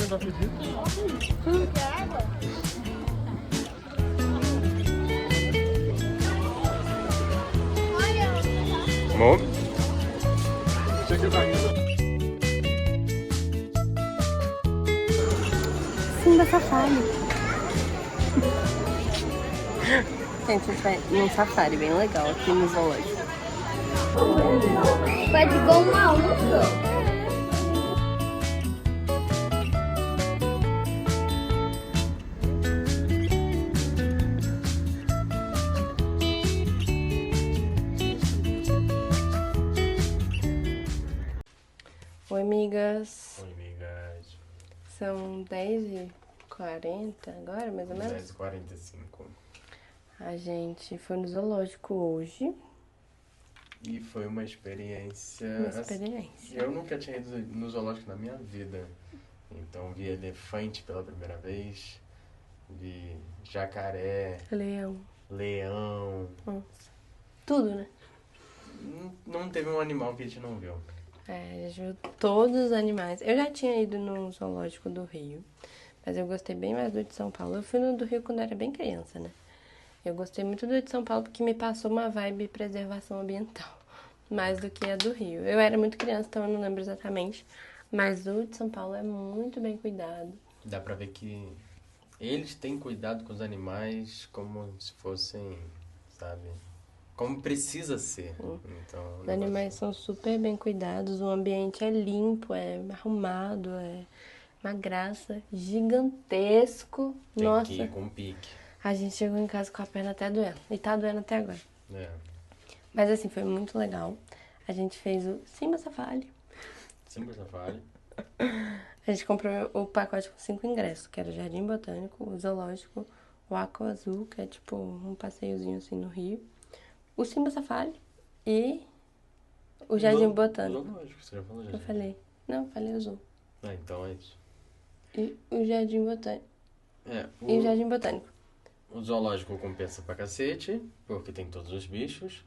não acredito. Quer água? Olha, Bom. Chega aqui. Simba Safari. Gente, a gente vai num safari bem legal aqui no zoológico. pode igual um maluco. Oi, amigas. Oi, amigas. São 10h40 agora, mais ou menos? 10h45. A gente foi no zoológico hoje. E foi uma experiência... Uma experiência. Eu nunca tinha ido no zoológico na minha vida. Então vi elefante pela primeira vez, vi jacaré, leão. Nossa. Tudo, né? Não teve um animal que a gente não viu. É, a gente viu todos os animais. Eu já tinha ido no zoológico do Rio, mas eu gostei bem mais do de São Paulo. Eu fui no do Rio quando eu era bem criança, né? Eu gostei muito do de São Paulo porque me passou uma vibe preservação ambiental, mais do que a do Rio. Eu era muito criança, então eu não lembro exatamente, mas o de São Paulo é muito bem cuidado. Dá pra ver que eles têm cuidado com os animais como se fossem, sabe, como precisa ser. Então, Os animais são super bem cuidados, o ambiente é limpo, é arrumado, é uma graça, gigantesco. tem Nossa, que ir com pique. a gente chegou em casa com a perna até doendo, e tá doendo até agora. É. Mas assim, foi muito legal. A gente fez o Simba Safari. Simba Safari. A gente comprou o pacote com 5 ingressos, que era o Jardim Botânico, o Zoológico, o Aqua Azul, que é tipo um passeiozinho assim no Rio, o Simba Safari e o Jardim Botânico. Zoológico, você já falou Eu jardim. falei, não, falei azul. Ah, então é isso. E o Jardim Botânico. É, E o Jardim Botânico. o zoológico compensa pra cacete, porque tem todos os bichos.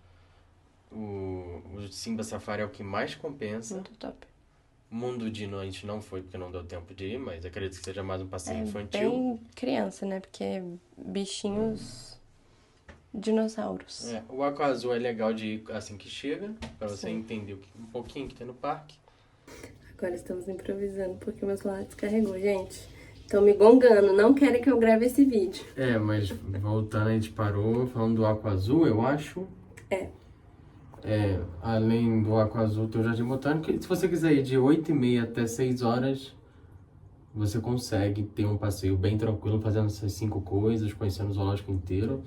O Simba Safari é o que mais compensa. Muito top. Mundo Dino a gente não foi porque não deu tempo de ir, mas acredito que seja mais um passeio É infantil. bem criança, né? Porque é bichinhos dinossauros. É, o Aqua Azul é legal de ir assim que chega, pra você Sim. entender um pouquinho que tem no parque. Agora estamos improvisando porque meu celular descarregou, gente. Estão me gongando, não querem que eu grave esse vídeo. É, mas voltando, a gente parou falando do Aqua Azul, eu acho. É. É, além do Aqua Azul, tem o Jardim Botânico. E se você quiser ir de 8h30 até 6 horas, você consegue ter um passeio bem tranquilo, fazendo essas 5 coisas, conhecendo o zoológico inteiro.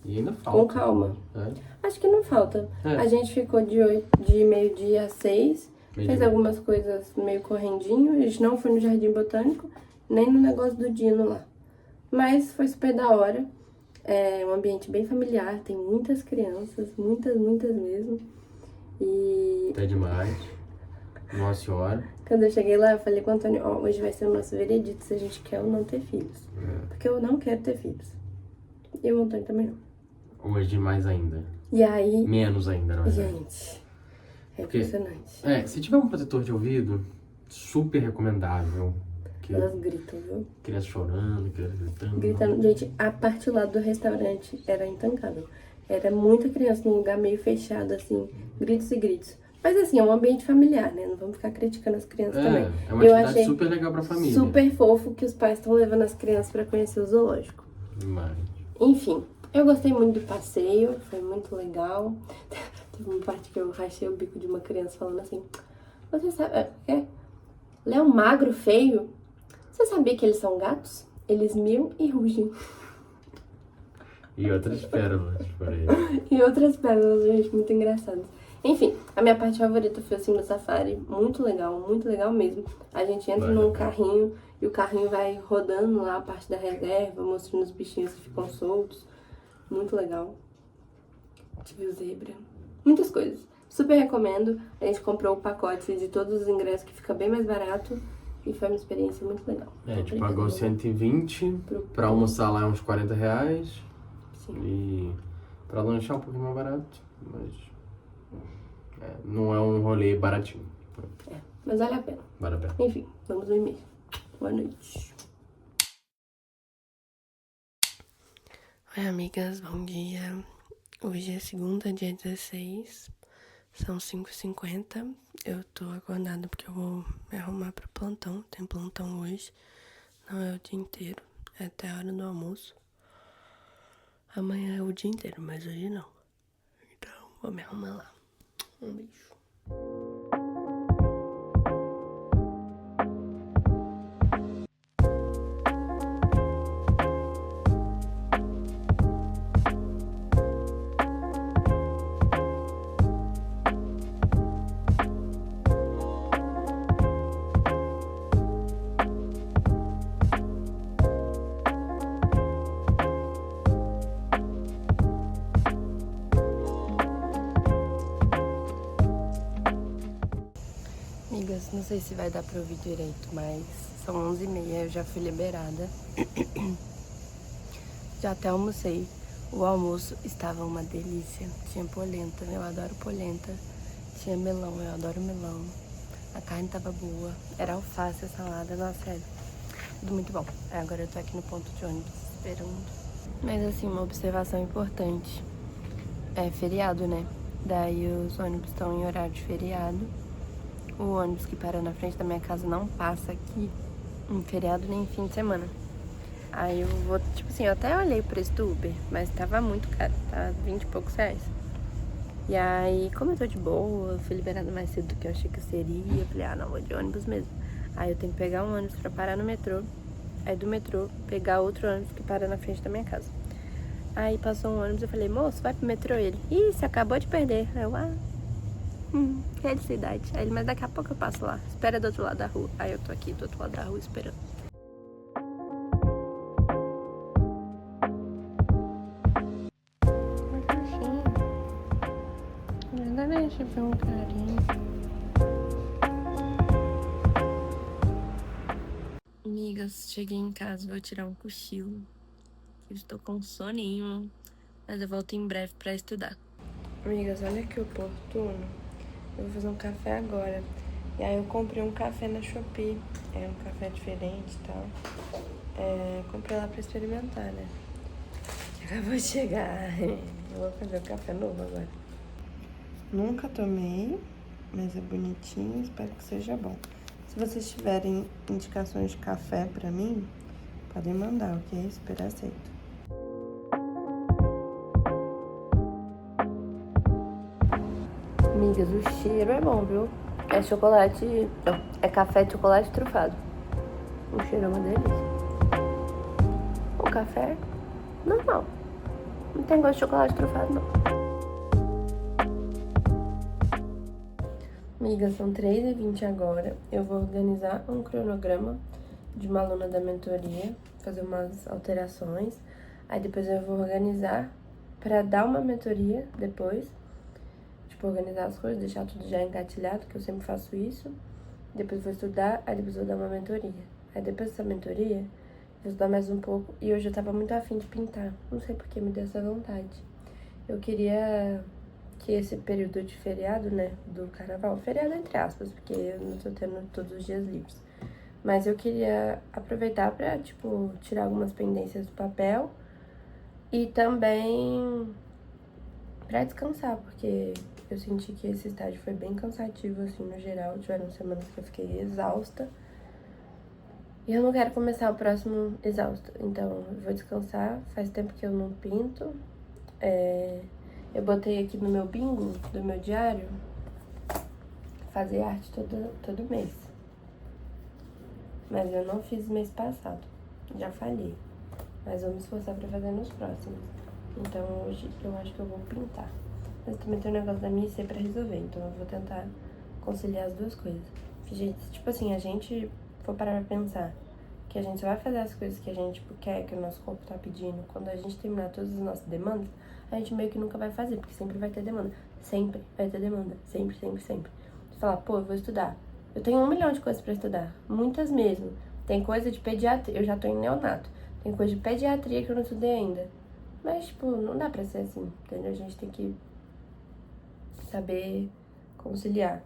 E ainda falta. Com calma. É. Acho que não falta. É. A gente ficou de meio-dia a 6, fez algumas coisas meio correndinho. A gente não foi no Jardim Botânico, nem no negócio do Dino lá. Mas foi super da hora. É um ambiente bem familiar, tem muitas crianças, muitas mesmo. E Até demais. Nossa Senhora. quando eu cheguei lá, eu falei com o Antônio, ó, hoje vai ser o nosso veredito se a gente quer ou não ter filhos. Porque eu não quero ter filhos. E o Antônio também não. Hoje mais ainda. E aí, Menos ainda, não é? gente, é Porque- impressionante. É, se tiver um protetor de ouvido, super recomendável. Que Elas gritam, viu? criança chorando, criança gritando. Gritando. Gente, a parte lá do restaurante era intancável. Era muita criança num lugar meio fechado, assim, gritos e gritos. Mas assim, é um ambiente familiar, né? Não vamos ficar criticando as crianças também. É uma Eu atividade achei super legal pra família. super fofo que os pais estão levando as crianças pra conhecer o zoológico. Demais. Enfim, eu gostei muito do passeio, foi muito legal. Teve uma parte que eu rachei o bico de uma criança falando assim: você sabe, Léo magro, feio, você sabia que eles são gatos? Eles miam e rugem. E outras pérolas por aí. E outras pérolas, gente, muito engraçadas. Enfim, a minha parte favorita foi o Simba Safari, muito legal mesmo. A gente entra Vale a num pena. carrinho e o carrinho vai rodando lá a parte da reserva, mostrando os bichinhos que ficam soltos. Muito legal. A gente viu zebra, muitas coisas. Super recomendo. A gente comprou o pacote de todos os ingressos que fica bem mais barato e foi uma experiência muito legal. É, a gente Obrigada. pagou 120, pra almoçar lá é uns 40 reais. Sim. E pra lanchar um pouquinho mais barato, mas não é um rolê baratinho. Mas vale a pena. Vale a pena. Enfim, vamos no e-mail. Boa noite. Oi, amigas, bom dia. Hoje é segunda, dia 16. São 5h50. Eu tô acordada porque eu vou me arrumar pro plantão. Tem plantão hoje. Não é o dia inteiro. É até a hora do almoço. Amanhã é o dia inteiro, mas hoje não. Então, vou me arrumar lá. Um beijo. Amigas, não sei se vai dar pra ouvir direito, mas são 11h30, eu já fui liberada. Já até almocei. O almoço estava uma delícia. Tinha polenta, eu adoro polenta. Tinha melão, eu adoro melão. A carne tava boa. Era alface, salada, nossa, sério. Tudo muito bom. Agora eu tô aqui no ponto de ônibus esperando. Mas assim, uma observação importante. É feriado, né? Daí os ônibus estão em horário de feriado. O ônibus que para na frente da minha casa não passa aqui em feriado nem em fim de semana. Aí eu vou, tipo assim, eu até olhei pro Uber, mas tava muito caro, tá 20 e poucos reais. E aí, como eu tô de boa, fui liberada mais cedo do que eu achei que eu seria, eu falei, não, vou de ônibus mesmo. Aí eu tenho que pegar um ônibus pra parar no metrô, aí do metrô pegar outro ônibus que para na frente da minha casa. Aí passou um ônibus, eu falei, moço, vai pro metrô? Ele, ih, você acabou de perder. Aí eu, felicidade. Aí ele, mas daqui a pouco eu passo lá, espera do outro lado da rua. Aí eu tô aqui do outro lado da rua esperando. Deixa eu ver um carinho. Amigas, cheguei em casa, vou tirar um cochilo. Eu estou com soninho, mas eu volto em breve pra estudar. Amigas, olha que oportuno. Eu vou fazer um café agora. E aí eu comprei um café na Shopee. É um café diferente e tal. Comprei lá pra experimentar, né? Acabou de chegar. Eu vou fazer o café novo agora. Nunca tomei, mas é bonitinho, espero que seja bom. Se vocês tiverem indicações de café pra mim, podem mandar, ok? Super aceito. Amigas, o cheiro é bom, viu? É chocolate... Não, é café de chocolate trufado. O cheiro é uma delícia. O café, normal. Não tem gosto de chocolate trufado, não. Amigas, são 3h20 agora. Eu vou organizar um cronograma de uma aluna da mentoria, fazer umas alterações. Aí depois eu vou organizar pra dar uma mentoria depois. Tipo, organizar as coisas, deixar tudo já engatilhado, que eu sempre faço isso. Depois vou estudar, aí depois vou dar uma mentoria. Aí depois dessa mentoria, eu vou estudar mais um pouco. E hoje eu tava muito afim de pintar. Não sei porque me deu essa vontade. Eu queria que esse período de feriado, né, do carnaval, feriado entre aspas, porque eu não tô tendo todos os dias livres. Mas eu queria aproveitar pra, tipo, tirar algumas pendências do papel e também pra descansar, porque eu senti que esse estágio foi bem cansativo, assim, no geral. Tiveram semanas que eu fiquei exausta. E eu não quero começar o próximo exausta. Então, eu vou descansar. Faz tempo que eu não pinto. Eu botei aqui no meu bingo, do meu diário, fazer arte todo mês. Mas eu não fiz mês passado. Já falhei. Mas vou me esforçar pra fazer nos próximos. Então, hoje eu acho que eu vou pintar. Mas também tem um negócio da minha IC pra resolver. Então, eu vou tentar conciliar as duas coisas. Gente, tipo assim, a gente for parar pra pensar que a gente só vai fazer as coisas que a gente quer, que o nosso corpo tá pedindo, quando a gente terminar todas as nossas demandas, a gente meio que nunca vai fazer, porque sempre vai ter demanda. Sempre vai ter demanda. Sempre, sempre, sempre. Você fala, pô, eu vou estudar. Eu tenho 1 milhão de coisas pra estudar. Muitas mesmo. Tem coisa de pediatria, eu já tô em neonato. Tem coisa de pediatria que eu não estudei ainda. Mas, tipo, não dá pra ser assim, entendeu? A gente tem que saber conciliar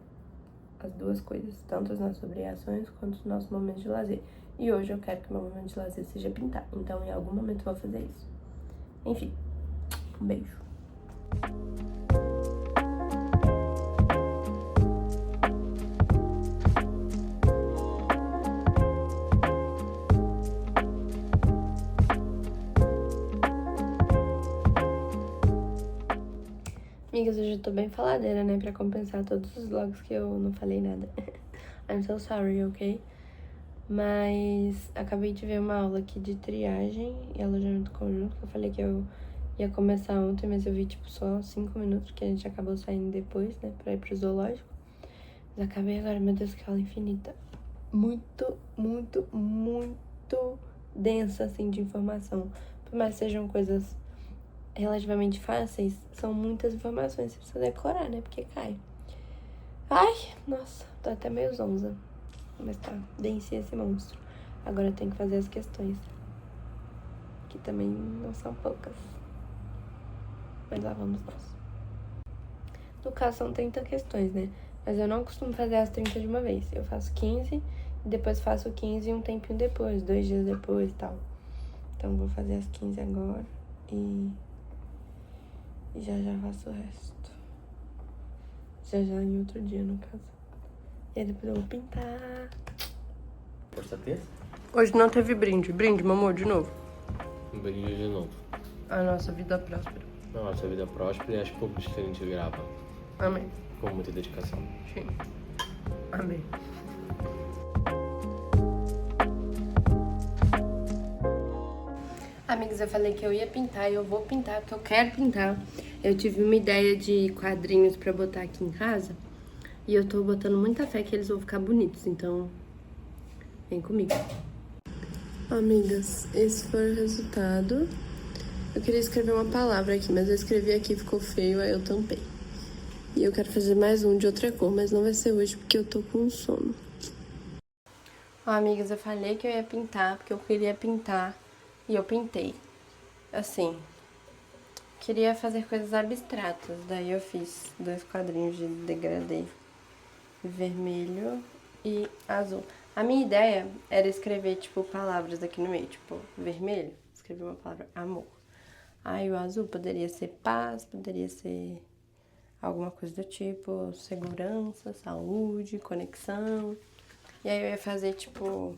as duas coisas, tanto as nossas obrigações quanto os nossos momentos de lazer. E hoje eu quero que meu momento de lazer seja pintar. Então, em algum momento eu vou fazer isso. Enfim, um beijo. Amigas, hoje eu tô bem faladeira, né? Pra compensar todos os vlogs que eu não falei nada. I'm so sorry, ok? Mas acabei de ver uma aula aqui de triagem e alojamento conjunto, que eu falei que eu ia começar ontem, mas eu vi, tipo, só 5 minutos, porque a gente acabou saindo depois, né? Pra ir pro zoológico. Mas acabei agora, meu Deus, que aula infinita. Muito, muito, muito densa, assim, de informação. Por mais que sejam coisas relativamente fáceis, são muitas informações, você precisa decorar, né, porque cai. Ai, nossa, tô até meio zonza, mas tá, dense esse monstro. Agora eu tenho que fazer as questões, que também não são poucas, mas lá vamos nós. No caso são 30 questões, né, mas eu não costumo fazer as 30 de uma vez, eu faço 15 e depois faço 15 um tempinho depois, 2 dias depois e tal. Então vou fazer as 15 agora e já faço o resto. Já em outro dia, no caso. E aí depois eu vou pintar. Hoje tá terça? Hoje não teve brinde. Brinde, mamô, de novo. Um beijinho de novo. A nossa vida próspera. Nossa vida próspera e as poucas que a gente grava. Amém. Com muita dedicação. Sim. Amém. Amigos, eu falei que eu ia pintar e eu vou pintar, porque eu quero pintar. Eu tive uma ideia de quadrinhos pra botar aqui em casa e eu tô botando muita fé que eles vão ficar bonitos, então vem comigo. Amigas, esse foi o resultado. Eu queria escrever uma palavra aqui, mas eu escrevi aqui, ficou feio, aí eu tampei. E eu quero fazer mais um de outra cor, mas não vai ser hoje porque eu tô com sono. Ó, amigas, eu falei que eu ia pintar, porque eu queria pintar. E eu pintei, assim, queria fazer coisas abstratas, daí eu fiz 2 quadrinhos de degradê, vermelho e azul. A minha ideia era escrever, tipo, palavras aqui no meio, tipo, vermelho, escrever uma palavra amor. Aí o azul poderia ser paz, poderia ser alguma coisa do tipo segurança, saúde, conexão. E aí eu ia fazer, tipo,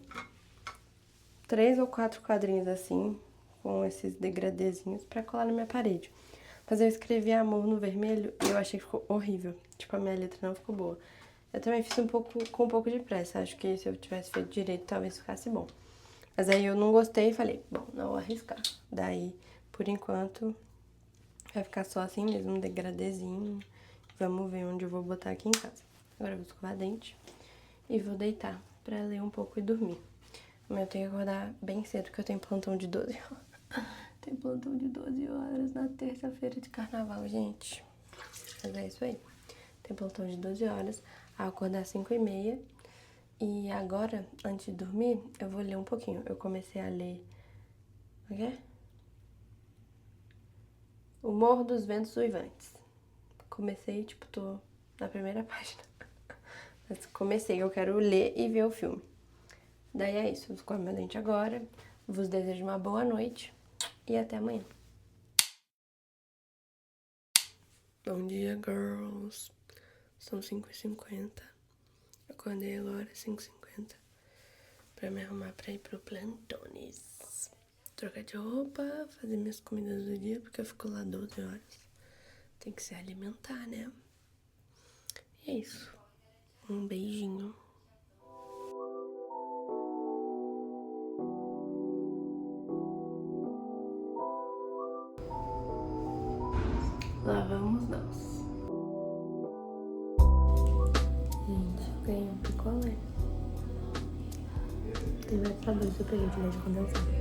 3 ou 4 quadrinhos assim, com esses degradêzinhos pra colar na minha parede. Mas eu escrevi amor no vermelho e eu achei que ficou horrível. Tipo, a minha letra não ficou boa. Eu também fiz com um pouco de pressa. Acho que se eu tivesse feito direito, talvez ficasse bom. Mas aí eu não gostei e falei, bom, não vou arriscar. Daí, por enquanto, vai ficar só assim mesmo, um degradêzinho. Vamos ver onde eu vou botar aqui em casa. Agora eu vou escovar dente e vou deitar pra ler um pouco e dormir. Mas eu tenho que acordar bem cedo, porque eu tenho plantão de 12 horas. Tem plantão de 12 horas na terça-feira de carnaval, gente. Mas é isso aí. Tem plantão de 12 horas. Ao acordar às 5h30. E agora, antes de dormir, eu vou ler um pouquinho. Eu comecei a ler... O quê? O Morro dos Ventos Uivantes. Comecei, tipo, tô na primeira página. Mas comecei, eu quero ler e ver o filme. Daí é isso, vou escovar meu dente agora, vos desejo uma boa noite e até amanhã. Bom dia, girls. São 5h50. Acordei agora, 5h50, pra me arrumar pra ir pro Plantones. Trocar de roupa, fazer minhas comidas do dia, porque eu fico lá 12 horas. Tem que se alimentar, né? E é isso. Um beijinho. Lá vamos nós. Gente, ganhei um picolé. Tem vários sabores, eu peguei de leite condensado.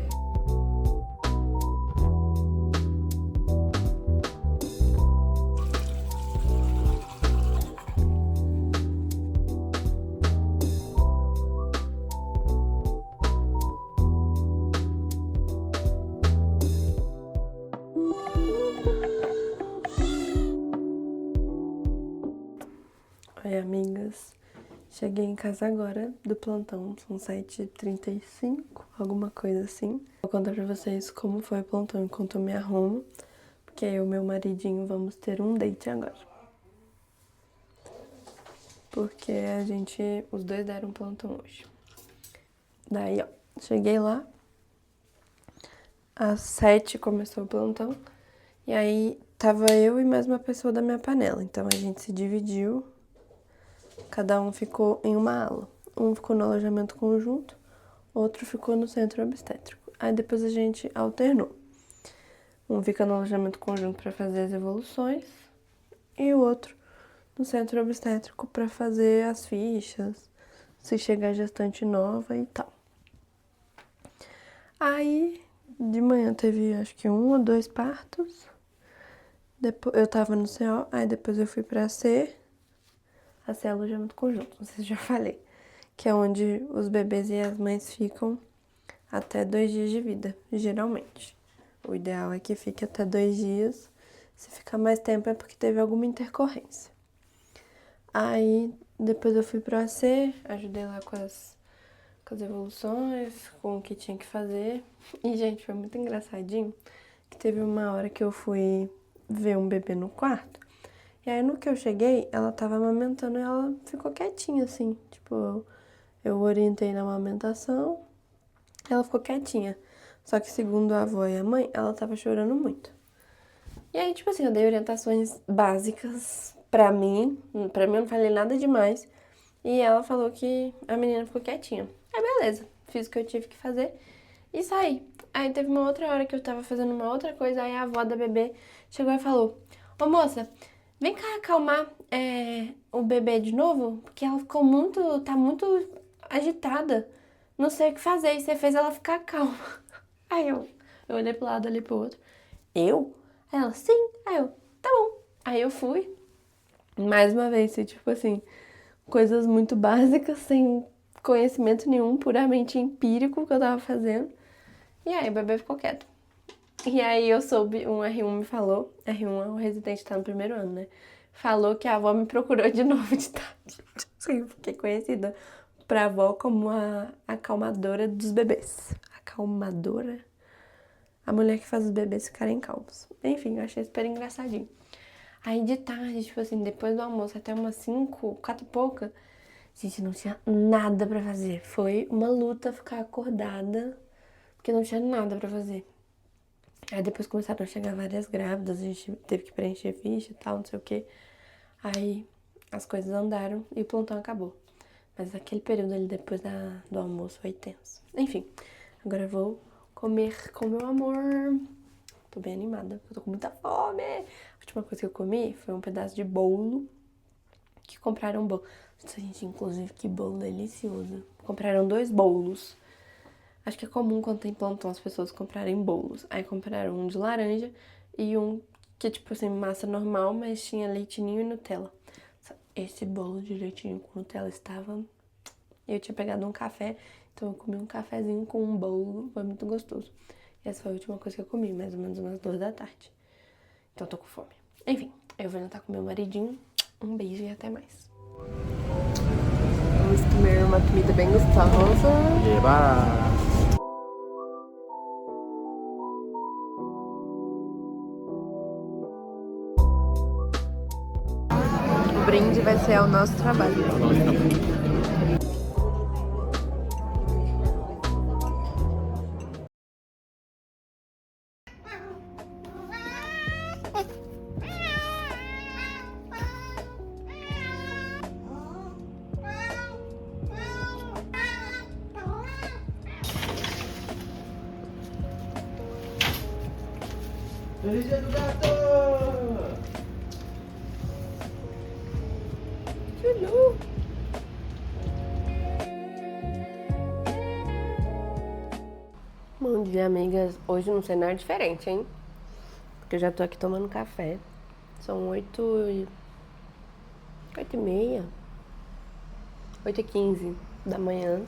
Oi, amigas. Cheguei em casa agora do plantão, são 7h35, alguma coisa assim. Vou contar pra vocês como foi o plantão enquanto eu me arrumo, porque eu e meu maridinho vamos ter um date agora. Porque os dois deram plantão hoje. Daí, ó, cheguei lá, às 7 começou o plantão, e aí tava eu e mais uma pessoa da minha panela. Então a gente se dividiu, cada um ficou em uma ala. Um ficou no alojamento conjunto, outro ficou no centro obstétrico. Aí depois a gente alternou. Um fica no alojamento conjunto para fazer as evoluções e o outro no centro obstétrico para fazer as fichas, se chegar gestante nova e tal. Aí de manhã teve acho que 1 ou 2 partos. Depois, eu tava no CO, aí depois eu fui pra C. A C é alojamento conjunto, não sei se eu já falei. Que é onde os bebês e as mães ficam até 2 dias de vida, geralmente. O ideal é que fique até 2 dias. Se ficar mais tempo é porque teve alguma intercorrência. Aí depois eu fui pro AC, ajudei lá com as evoluções, com o que tinha que fazer. E, gente, foi muito engraçadinho que teve uma hora que eu fui ver um bebê no quarto. E aí, no que eu cheguei, ela tava amamentando e ela ficou quietinha, assim. Tipo, eu orientei na amamentação, ela ficou quietinha. Só que, segundo a avó e a mãe, ela tava chorando muito. E aí, tipo assim, eu dei orientações básicas pra mim eu não falei nada demais. E ela falou que a menina ficou quietinha. Aí, beleza, fiz o que eu tive que fazer e saí. Aí, teve uma outra hora que eu tava fazendo uma outra coisa, aí a avó da bebê chegou e falou: Ô moça, vem cá acalmar o bebê de novo, porque ela ficou tá muito agitada. Não sei o que fazer, e você fez ela ficar calma. Aí eu olhei pro lado, olhei pro outro. Eu? Aí ela, sim. Aí eu, tá bom. Aí eu fui. Mais uma vez, tipo assim, coisas muito básicas, sem conhecimento nenhum, puramente empírico que eu tava fazendo. E aí o bebê ficou quieto. E aí eu soube, um R1 me falou, R1 é o residente, tá no primeiro ano, né? Falou que a avó me procurou de novo de tarde. Eu fiquei conhecida pra avó como a acalmadora dos bebês. Acalmadora? A mulher que faz os bebês ficarem calmos. Enfim, eu achei super engraçadinho. Aí de tarde, tipo assim, depois do almoço até umas 5, 4 e pouca, gente, não tinha nada pra fazer. Foi uma luta ficar acordada, porque não tinha nada pra fazer. Aí depois começaram a chegar várias grávidas, a gente teve que preencher ficha e tal, não sei o quê. Aí as coisas andaram e o plantão acabou. Mas aquele período ali depois do almoço foi tenso. Enfim, agora eu vou comer com meu amor. Tô bem animada, porque eu tô com muita fome. A última coisa que eu comi foi um pedaço de bolo. Que compraram um bolo. Nossa, gente, inclusive, que bolo delicioso. Compraram 2 bolos. Acho que é comum quando tem plantão as pessoas comprarem bolos. Aí compraram um de laranja e um que, tipo assim, massa normal, mas tinha leitinho e Nutella. Esse bolo de leitinho com Nutella estava... Eu tinha pegado um café, então eu comi um cafezinho com um bolo. Foi muito gostoso. E essa foi a última coisa que eu comi, mais ou menos umas 2 da tarde. Então eu tô com fome. Enfim, eu vou jantar com meu maridinho. Um beijo e até mais. Vamos comer uma comida bem gostosa. Eba! O brinde vai ser ao nosso trabalho. Feliz dia do gato! Tchulu! Bom dia, amigas. Hoje num cenário diferente, hein? Porque eu já tô aqui tomando café. São 8h30, 8h15 da manhã.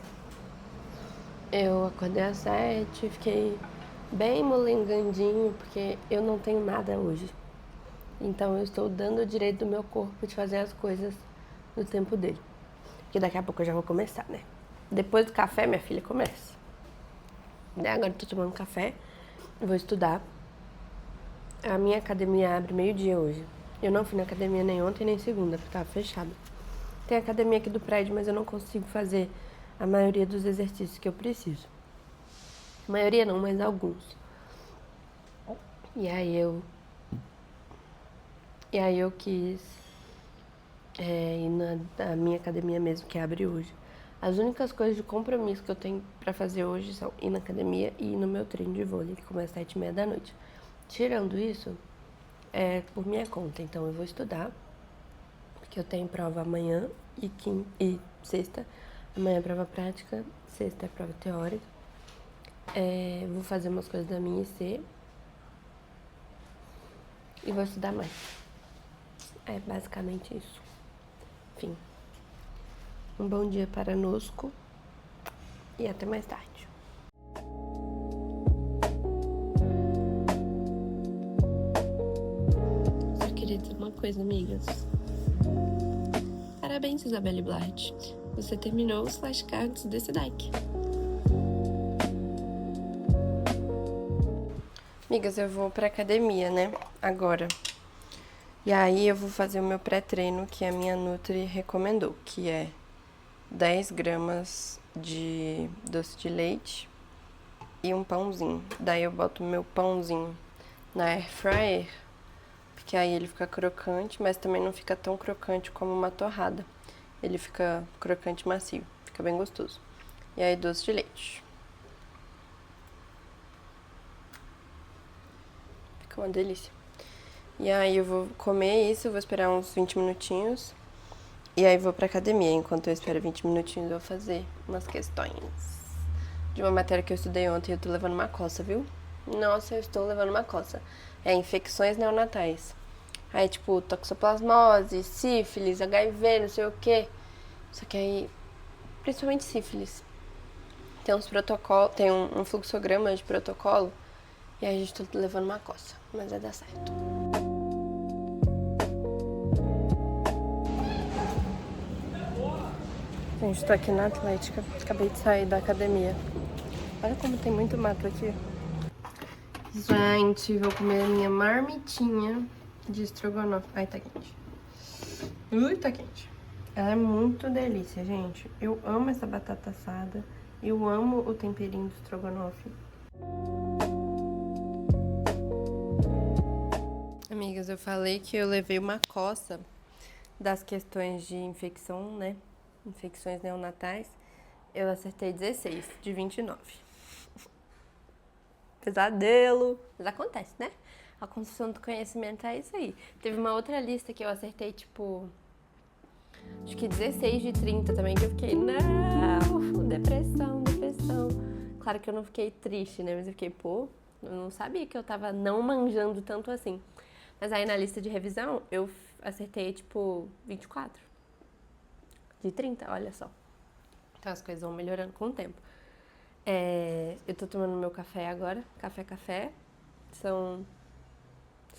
Eu acordei às 7, fiquei bem molengandinho, porque eu não tenho nada hoje. Então eu estou dando o direito do meu corpo de fazer as coisas no tempo dele. que daqui a pouco eu já vou começar, né? Depois do café, minha filha, começa. Daí agora eu tô tomando café, vou estudar. A minha academia abre meio-dia hoje. Eu não fui na academia nem ontem nem segunda, porque tava fechado. Tem academia aqui do prédio, mas eu não consigo fazer a maioria dos exercícios que eu preciso. A maioria não, mas alguns. E aí eu quis ir na minha academia mesmo, que abre hoje. As únicas coisas de compromisso que eu tenho pra fazer hoje são ir na academia e ir no meu treino de vôlei, que começa às 7h30 da noite. Tirando isso, é por minha conta. Então eu vou estudar, porque eu tenho prova amanhã e sexta. Amanhã é prova prática, sexta é prova teórica. Vou fazer umas coisas da minha IC e vou estudar mais. É basicamente isso. Enfim, um bom dia para nosco e até mais tarde. Só queria dizer uma coisa, amigas. Parabéns, Isabelle Blart. Você terminou os flashcards desse deck. Amigas, eu vou pra academia, né? Agora. E aí eu vou fazer o meu pré-treino que a minha Nutri recomendou, que é 10 gramas de doce de leite e um pãozinho. Daí eu boto o meu pãozinho na air fryer, porque aí ele fica crocante, mas também não fica tão crocante como uma torrada. Ele fica crocante macio, fica bem gostoso. E aí doce de leite. Fica uma delícia. E aí eu vou comer isso, vou esperar uns 20 minutinhos. E aí vou pra academia. Enquanto eu espero 20 minutinhos, eu vou fazer umas questões de uma matéria que eu estudei ontem. Eu tô levando uma coça, viu? Nossa, eu estou levando uma coça. É infecções neonatais. Aí, tipo, toxoplasmose, sífilis, HIV, não sei o quê. Só que aí, principalmente sífilis. Tem uns protocolos, tem um fluxograma de protocolo. E aí a gente tá levando uma coça. Mas vai dar certo. Gente, tô aqui na Atlética. Acabei de sair da academia. Olha como tem muito mato aqui. Gente, vou comer a minha marmitinha de estrogonofe. Ai, tá quente. Ui, tá quente. Ela é muito delícia, gente. Eu amo essa batata assada. Eu amo o temperinho do estrogonofe. Amigas, eu falei que eu levei uma coça das questões de infecção, né? Infecções neonatais. Eu acertei 16 de 29. Pesadelo. Mas acontece, né? A construção do conhecimento é isso aí. Teve uma outra lista que eu acertei, tipo... acho que 16 de 30 também, que eu fiquei... não! Depressão. Claro que eu não fiquei triste, né? Mas eu fiquei, pô... eu não sabia que eu tava não manjando tanto assim. Mas aí na lista de revisão, eu acertei, tipo, 24. De 30, olha só. Então as coisas vão melhorando com o tempo. Eu tô tomando meu café agora. Café. São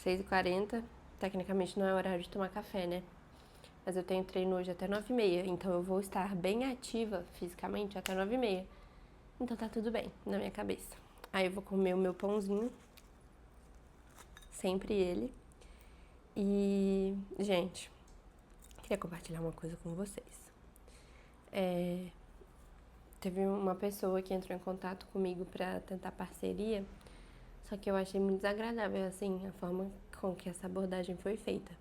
6h40. Tecnicamente não é horário de tomar café, né? Mas eu tenho treino hoje até 9h30. Então eu vou estar bem ativa fisicamente até 9h30. Então tá tudo bem na minha cabeça. Aí eu vou comer o meu pãozinho. Sempre ele. E, gente, queria compartilhar uma coisa com vocês. Teve uma pessoa que entrou em contato comigo pra tentar parceria, só que eu achei muito desagradável, assim, a forma com que essa abordagem foi feita.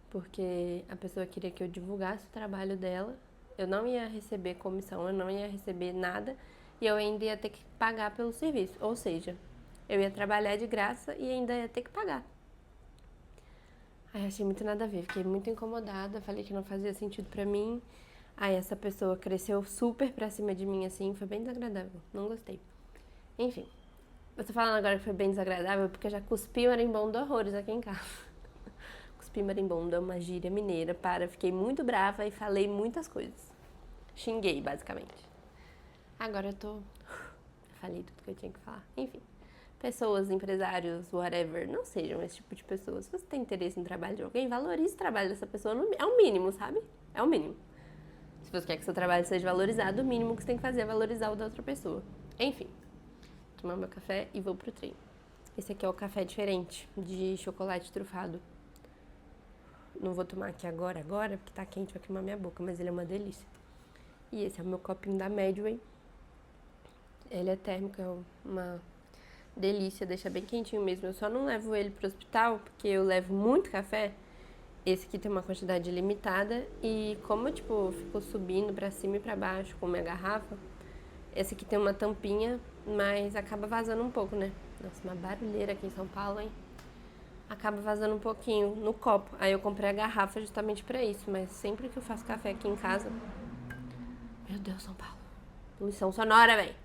Porque a pessoa queria que eu divulgasse o trabalho dela, eu não ia receber comissão, eu não ia receber nada, e eu ainda ia ter que pagar pelo serviço. Ou seja, eu ia trabalhar de graça e ainda ia ter que pagar. Aí achei muito nada a ver, fiquei muito incomodada, falei que não fazia sentido pra mim. Aí essa pessoa cresceu super pra cima de mim, assim, foi bem desagradável, não gostei. Enfim, eu tô falando agora que foi bem desagradável porque eu já cuspi marimbondo horrores aqui em casa. Cuspi marimbondo é uma gíria mineira fiquei muito brava e falei muitas coisas. Xinguei, basicamente. Agora falei tudo que eu tinha que falar, enfim. Pessoas, empresários, whatever, não sejam esse tipo de pessoas. Se você tem interesse no trabalho de alguém, valorize o trabalho dessa pessoa, é o mínimo, sabe? É o mínimo. Se você quer que seu trabalho seja valorizado, o mínimo que você tem que fazer é valorizar o da outra pessoa. Enfim, tomar meu café e vou pro treino. Esse aqui é o café diferente, de chocolate trufado. Não vou tomar aqui agora, porque tá quente, vai queimar minha boca, mas ele é uma delícia. E esse é o meu copinho da Medway. Ele é térmico, é uma delícia, deixa bem quentinho mesmo. Eu só não levo ele pro hospital, porque eu levo muito café. Esse aqui tem uma quantidade limitada e como eu, tipo, fico subindo pra cima e pra baixo com minha garrafa, esse aqui tem uma tampinha, mas acaba vazando um pouco, né? Nossa, uma barulheira aqui em São Paulo, hein? Acaba vazando um pouquinho no copo. Aí eu comprei a garrafa justamente pra isso, mas sempre que eu faço café aqui em casa... Meu Deus, São Paulo. Poluição sonora, véi.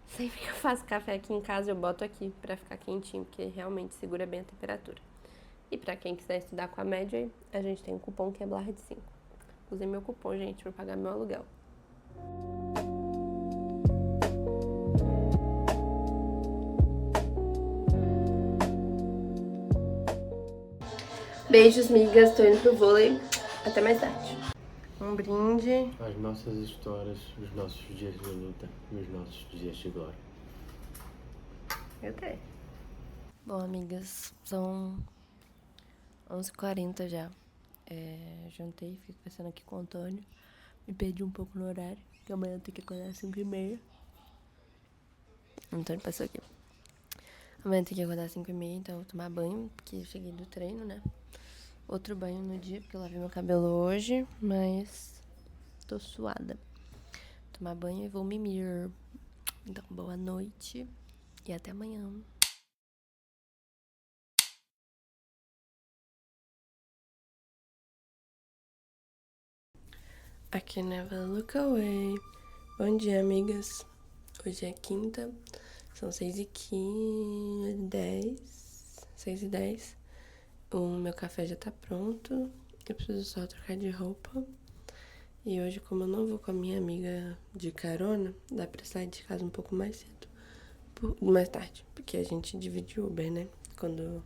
Sempre que eu faço café aqui em casa, eu boto aqui pra ficar quentinho, porque realmente segura bem a temperatura. E pra quem quiser estudar com a Medway, a gente tem um cupom que é Blarra de 5. Usei meu cupom, gente, pra pagar meu aluguel. Beijos, migas. Tô indo pro vôlei. Até mais tarde. Um brinde. As nossas histórias, os nossos dias de luta e os nossos dias de glória. Eu tenho. Bom, amigas, são 11h40 já. Jantei, fico pensando aqui com o Antônio. Me perdi um pouco no horário, porque amanhã eu tenho que acordar às 5h30. O Antônio passou aqui. Amanhã eu tenho que acordar às 5h30, então eu vou tomar banho, porque eu cheguei do treino, né? Outro banho no dia, porque eu lavei meu cabelo hoje, mas tô suada. Tomar banho e vou mimir. Então, boa noite e até amanhã. I can never look away. Bom dia, amigas. Hoje é quinta, são 6h10. 6h10. O meu café já tá pronto. Eu preciso só trocar de roupa. E hoje, como eu não vou com a minha amiga de carona, dá pra sair de casa um pouco mais cedo. Mais tarde. Porque a gente divide Uber, né? Quando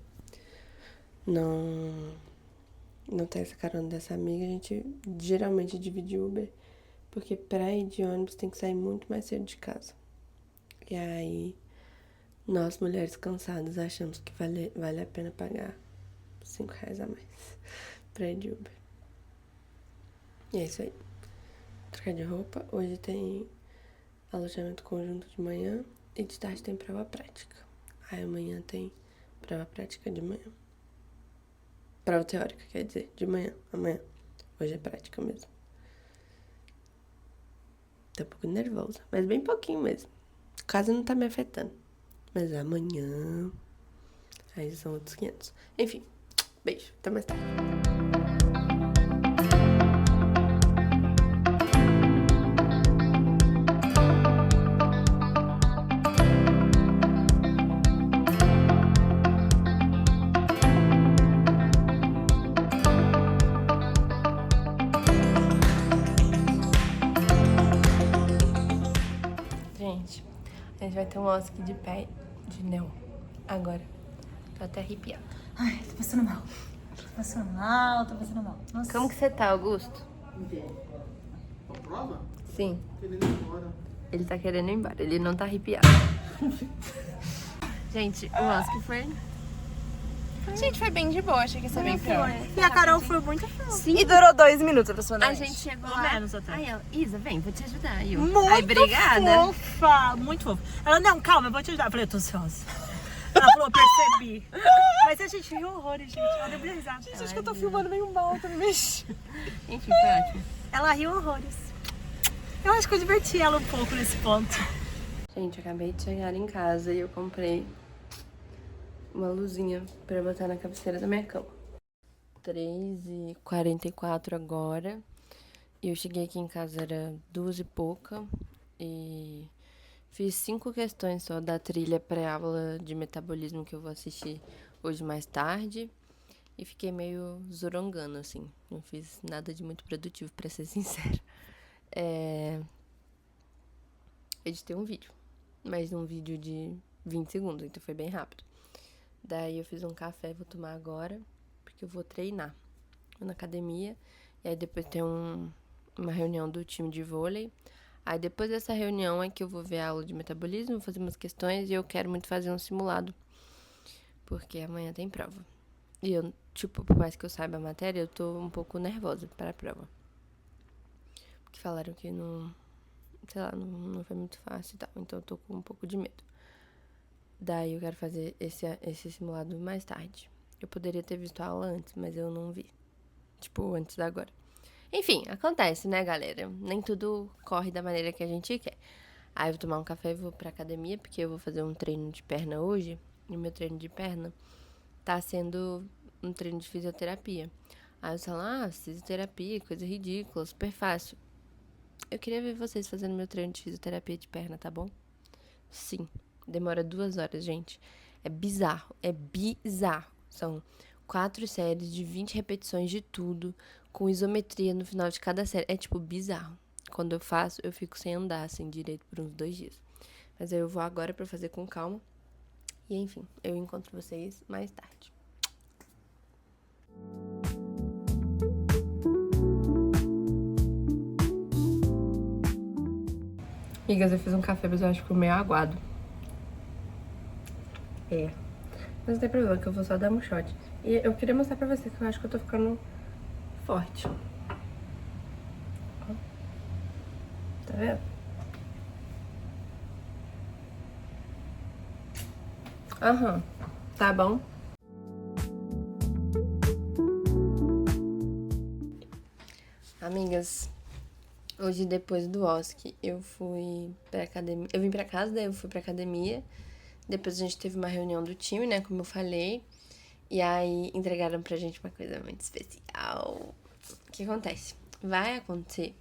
não tem essa carona dessa amiga, a gente geralmente divide Uber. Porque pra ir de ônibus tem que sair muito mais cedo de casa. E aí, nós mulheres cansadas achamos que vale a pena pagar R$5 a mais pra ir de Uber. E é isso aí. Trocar de roupa. Hoje tem alojamento conjunto de manhã e de tarde tem prova prática. Aí amanhã tem prova prática de manhã. Prova teórica, quer dizer, de manhã. Amanhã. Hoje é prática mesmo. Tô um pouco nervosa, mas bem pouquinho mesmo. Quase não tá me afetando. Mas amanhã... Aí são outros 500. Enfim, beijo. Até mais tarde. Gente, a gente vai ter um osque de pé de neon agora. Tô até arrepiada. Ai, tô passando mal. Tô passando mal. Nossa. Como que você tá, Augusto? A prova? Sim, Querendo ir embora. ele tá querendo ir embora, ele não tá arrepiado. Gente, o osque foi... Gente, foi bem de boa, achei que ia ser bem pior. E a Carol foi muito Sim. E durou 2 minutos aproximadamente. A gente chegou Pelo lá. menos até. Aí ela, Isa, vem, vou te ajudar. E eu, muito ai, obrigada. fofa, muito fofa. Ela, não, calma, eu vou te ajudar. Eu falei, eu tô ansiosa. Ela falou, percebi. Mas a gente riu horrores, gente. Ela deu muita risada. Gente, Acho que eu tô filmando meio mal, tô me mexendo. Enfim, foi ótimo. ela riu horrores. Eu acho que eu diverti ela um pouco nesse ponto. Gente, eu acabei de chegar em casa e eu comprei uma luzinha pra botar na cabeceira da minha cama. 3h44 agora. E eu cheguei aqui em casa, era 2 e pouca. E fiz 5 questões só da trilha pré-aula de metabolismo que eu vou assistir hoje mais tarde. E fiquei meio zorongando, assim. Não fiz nada de muito produtivo, pra ser sincera. Editei um vídeo. Mas um vídeo de 20 segundos, então foi bem rápido. Daí eu fiz um café, vou tomar agora, porque eu vou treinar. Vou na academia, e aí depois tem uma reunião do time de vôlei. Aí depois dessa reunião é que eu vou ver a aula de metabolismo, vou fazer umas questões e eu quero muito fazer um simulado, porque amanhã tem prova. E eu, tipo, por mais que eu saiba a matéria, eu tô um pouco nervosa para a prova. Porque falaram que não, sei lá, não foi muito fácil e tal, então eu tô com um pouco de medo. Daí eu quero fazer esse simulado mais tarde. Eu poderia ter visto a aula antes, mas eu não vi. Tipo, antes da agora. Enfim, acontece, né, galera? Nem tudo corre da maneira que a gente quer. Aí eu vou tomar um café e vou pra academia, porque eu vou fazer um treino de perna hoje. E o meu treino de perna tá sendo um treino de fisioterapia. Aí eu falo, fisioterapia, coisa ridícula, super fácil. Eu queria ver vocês fazendo meu treino de fisioterapia de perna, tá bom? Sim, demora 2 horas, gente. É bizarro, é bizarro. São 4 séries de 20 repetições de tudo, com isometria no final de cada série. É, tipo, bizarro. Quando eu faço, eu fico sem andar, assim, direito por uns 2 dias. Mas aí eu vou agora pra fazer com calma. E, enfim, eu encontro vocês mais tarde. Amigas, eu fiz um café, mas eu acho que ficou meio aguado. É. Mas não tem problema, que eu vou só dar um shot. E eu queria mostrar pra vocês que eu acho que eu tô ficando forte. Ó. Tá vendo? Aham. Tá bom? Amigas, hoje depois do OSC eu fui pra academia. Eu vim pra casa, daí eu fui pra academia. Depois a gente teve uma reunião do time, né, como eu falei. E aí entregaram pra gente uma coisa muito especial. O que acontece? Vai acontecer,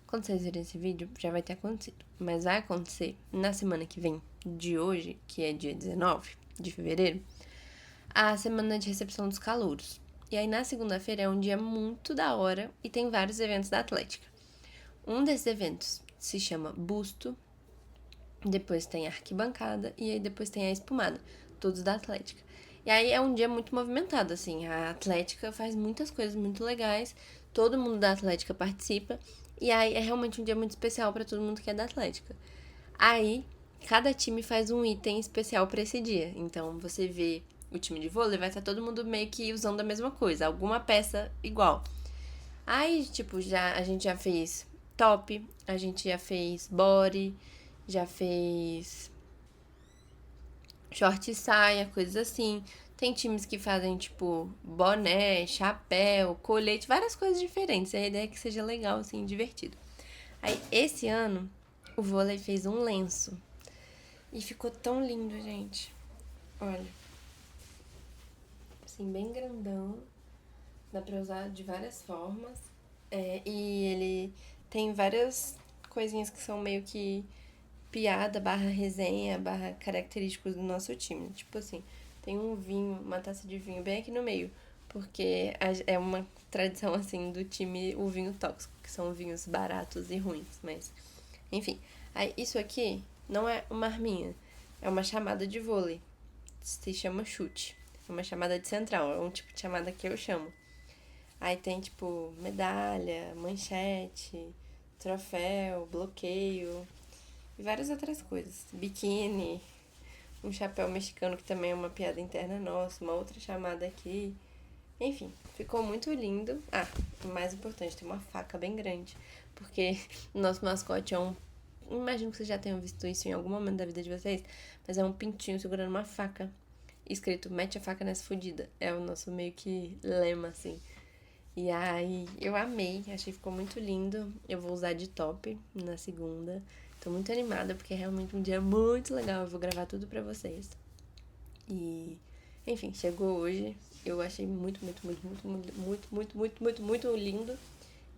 quando vocês verem esse vídeo, já vai ter acontecido. Mas vai acontecer na semana que vem, de hoje, que é dia 19 de fevereiro, a semana de recepção dos calouros. E aí na segunda-feira é um dia muito da hora e tem vários eventos da Atlética. Um desses eventos se chama Busto, depois tem a arquibancada e aí depois tem a espumada, todos da Atlética. E aí é um dia muito movimentado, assim, a Atlética faz muitas coisas muito legais, todo mundo da Atlética participa, e aí é realmente um dia muito especial pra todo mundo que é da Atlética. Aí, cada time faz um item especial pra esse dia, então você vê o time de vôlei, vai estar todo mundo meio que usando a mesma coisa, alguma peça igual. Aí, tipo, a gente já fez top, a gente já fez body, já fez short e saia, coisas assim. Tem times que fazem, tipo, boné, chapéu, colete, várias coisas diferentes. A ideia é que seja legal, assim, divertido. Aí, esse ano, o vôlei fez um lenço. E ficou tão lindo, gente. Olha. Assim, bem grandão. Dá pra usar de várias formas. E ele tem várias coisinhas que são meio que piada, barra resenha, barra característicos do nosso time. Tipo assim, tem um vinho, uma taça de vinho bem aqui no meio. Porque é uma tradição, assim, do time, o vinho tóxico, que são vinhos baratos e ruins. Mas, enfim. Aí, isso aqui não é uma arminha. É uma chamada de vôlei. Se chama chute. É uma chamada de central. É um tipo de chamada que eu chamo. Aí tem, tipo, medalha, manchete, troféu, bloqueio e várias outras coisas. Biquíni, um chapéu mexicano que também é uma piada interna nossa, uma outra chamada aqui. Enfim, ficou muito lindo. Ah, o mais importante, tem uma faca bem grande, porque o nosso mascote é um... Imagino que vocês já tenham visto isso em algum momento da vida de vocês, mas é um pintinho segurando uma faca, escrito, mete a faca nessa fodida. É o nosso meio que lema, assim. E aí, eu amei, achei que ficou muito lindo. Eu vou usar de top na segunda. Tô muito animada, porque é realmente um dia muito legal. Eu vou gravar tudo pra vocês. E, enfim, chegou hoje. Eu achei muito lindo.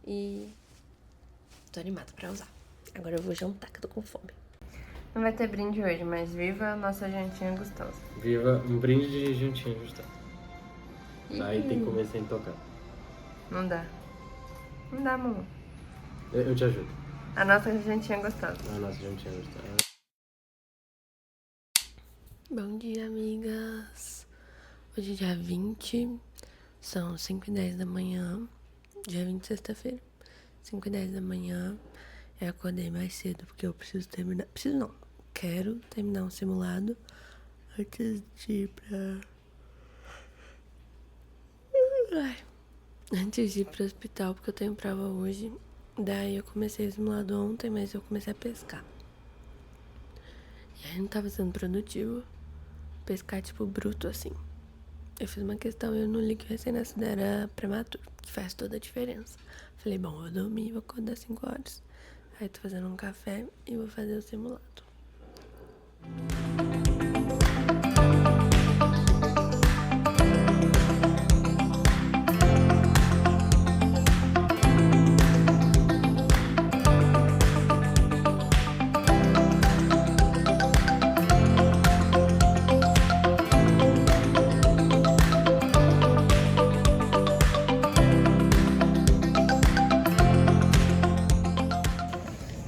E tô animada pra usar. Agora eu vou jantar, que eu tô com fome. Não vai ter brinde hoje, mas viva a nossa jantinha gostosa. Viva um brinde de jantinha gostosa. Aí tem que comer sem tocar. Não dá. Não dá, mamãe. Eu te ajudo. A nossa jantinha gostosa. A nossa jantinha gostosa. Bom dia, amigas. Hoje é dia 20. São 5h10 da manhã. Dia 20, sexta-feira. 5h10 da manhã. Eu acordei mais cedo porque eu preciso terminar... Preciso não. Quero terminar um simulado antes de ir pra... Antes de ir pro hospital, porque eu tenho prova hoje. Daí eu comecei o simulado ontem, mas eu comecei a pescar. E aí não tava sendo produtivo pescar, tipo, bruto, assim. Eu fiz uma questão, eu não li que o recém-nascido era prematuro, que faz toda a diferença. Falei, bom, eu vou dormir, vou acordar 5 horas. Aí tô fazendo um café e vou fazer o simulado.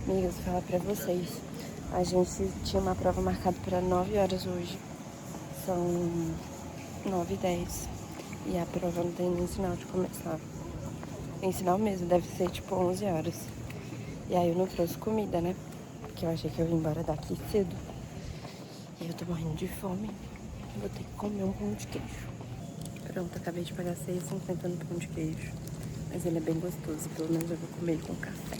Amigas, vou falar pra vocês. A gente tinha uma prova marcada para 9 horas hoje. São 9h10. E a prova não tem nem sinal de começar. Tem sinal mesmo, deve ser tipo 11 horas. E aí eu não trouxe comida, né? Porque eu achei que eu ia embora daqui cedo. E eu tô morrendo de fome. Vou ter que comer um pão de queijo. Pronto, acabei de pagar R$6,50 no pão de queijo. Mas ele é bem gostoso, pelo menos eu vou comer ele com café.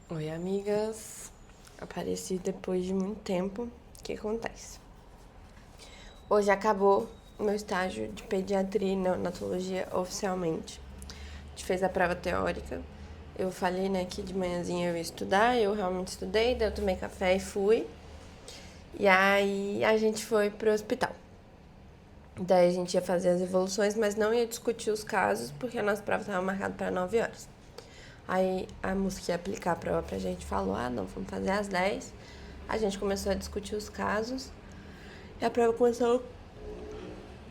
Oi, amigas. Apareci depois de muito tempo. O que acontece? Hoje acabou o meu estágio de pediatria e neonatologia oficialmente. A gente fez a prova teórica. Eu falei, né, que de manhãzinha eu ia estudar. Eu realmente estudei, daí eu tomei café e fui. E aí a gente foi pro hospital. Daí a gente ia fazer as evoluções, mas não ia discutir os casos, porque a nossa prova estava marcada para 9 horas. Aí a moça que ia aplicar a prova pra gente falou, não, vamos fazer às 10. A gente começou a discutir os casos. E a prova começou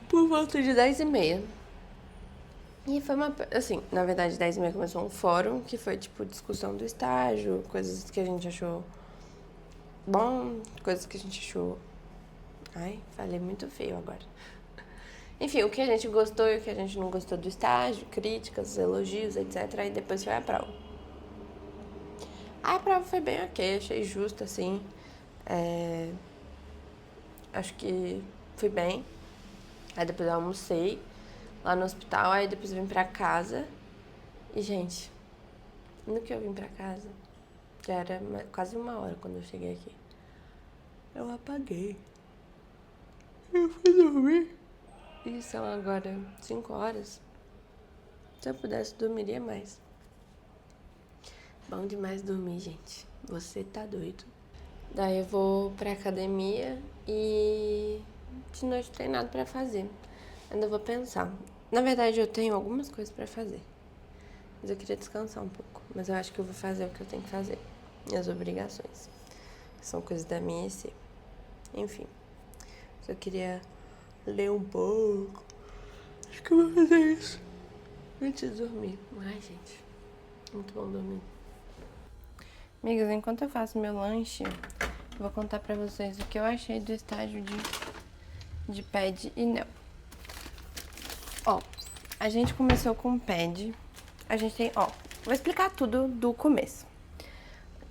por volta de 10h30. E foi uma, assim, na verdade 10h30 começou um fórum, que foi tipo discussão do estágio, coisas que a gente achou bom, coisas que a gente achou... Ai, falei muito feio agora. Enfim, o que a gente gostou e o que a gente não gostou do estágio, críticas, elogios, etc. Aí depois foi a prova. A prova foi bem ok, achei justa, assim. Acho que fui bem. Aí depois eu almocei lá no hospital, aí depois vim pra casa. E, gente, no que eu vim pra casa, já era quase 1 hora quando eu cheguei aqui. Eu apaguei. Eu fui dormir. E são agora 5 horas. Se eu pudesse, dormiria mais. Bom demais dormir, gente. Você tá doido. Daí eu vou pra academia e de noite não tem nada pra fazer. Ainda vou pensar. Na verdade, eu tenho algumas coisas pra fazer. Mas eu queria descansar um pouco. Mas eu acho que eu vou fazer o que eu tenho que fazer. Minhas obrigações. São coisas da minha EC. Enfim. Eu queria ler um pouco. Acho que eu vou fazer isso antes de dormir. Ai, gente. Muito bom dormir. Amigas, enquanto eu faço meu lanche, eu vou contar pra vocês o que eu achei do estágio de ped e neo. Ó, a gente começou com ped. A gente tem, vou explicar tudo do começo.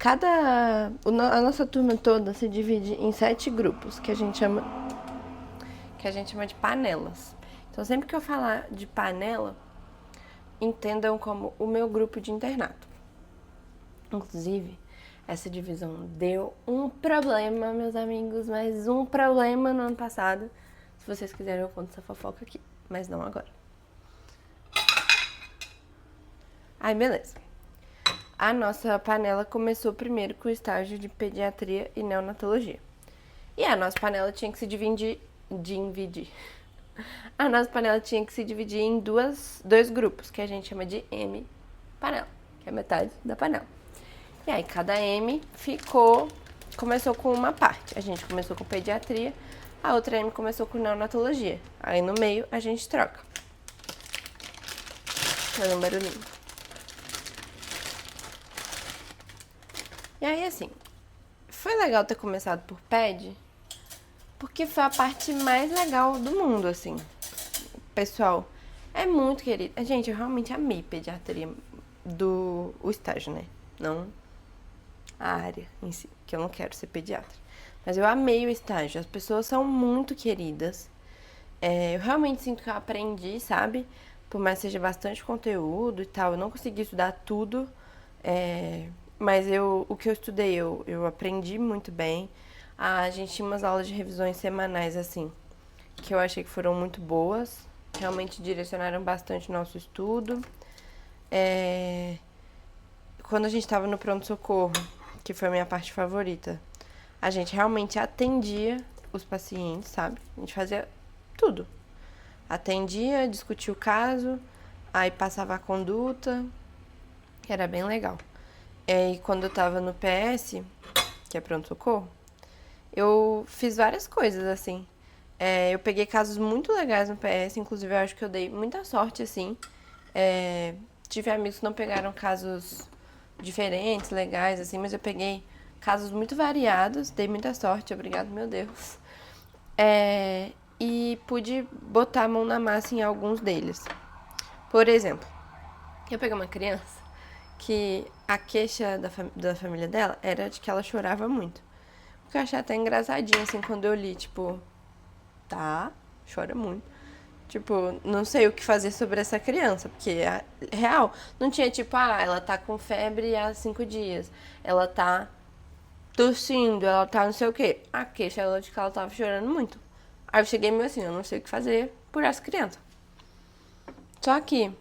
A nossa turma toda se divide em 7 grupos, que a gente chama de panelas. Então, sempre que eu falar de panela, entendam como o meu grupo de internato. Inclusive, essa divisão deu um problema, meus amigos, mas um problema no ano passado. Se vocês quiserem, eu conto essa fofoca aqui, mas não agora. Aí, beleza. A nossa panela começou primeiro com o estágio de pediatria e neonatologia. E a nossa panela tinha que se dividir. A nossa panela tinha que se dividir em dois grupos, que a gente chama de M-panela, que é metade da panela. E aí, cada M começou com uma parte. A gente começou com pediatria, a outra M começou com neonatologia. Aí, no meio, a gente troca. Faz um barulhinho. E aí, assim, foi legal ter começado por PED, porque foi a parte mais legal do mundo, assim. Pessoal, é muito querido. Gente, eu realmente amei pediatria o estágio, né? Não a área em si, que eu não quero ser pediatra. Mas eu amei o estágio. As pessoas são muito queridas. Eu realmente sinto que eu aprendi, sabe? Por mais que seja bastante conteúdo e tal. Eu não consegui estudar tudo. Mas o que eu estudei, eu aprendi muito bem. A gente tinha umas aulas de revisões semanais, assim, que eu achei que foram muito boas. Realmente direcionaram bastante o nosso estudo. Quando a gente estava no pronto-socorro, que foi a minha parte favorita, a gente realmente atendia os pacientes, sabe? A gente fazia tudo. Atendia, discutia o caso, aí passava a conduta. Era bem legal. E quando eu tava no PS, que é pronto-socorro, eu fiz várias coisas, assim. Eu peguei casos muito legais no PS, inclusive eu acho que eu dei muita sorte, assim. Tive amigos que não pegaram casos diferentes, legais, assim, mas eu peguei casos muito variados, dei muita sorte, obrigado, meu Deus. E pude botar a mão na massa em alguns deles. Por exemplo, eu peguei uma criança que a queixa da família dela era de que ela chorava muito. O que eu achei até engraçadinho, assim, quando eu li, tipo, tá, chora muito. Tipo, não sei o que fazer sobre essa criança, porque é real. Não tinha tipo, ela tá com febre há 5 dias, ela tá tossindo, ela tá não sei o quê. A queixa era de que ela tava chorando muito. Aí eu cheguei meio assim, eu não sei o que fazer por essa criança. Só que,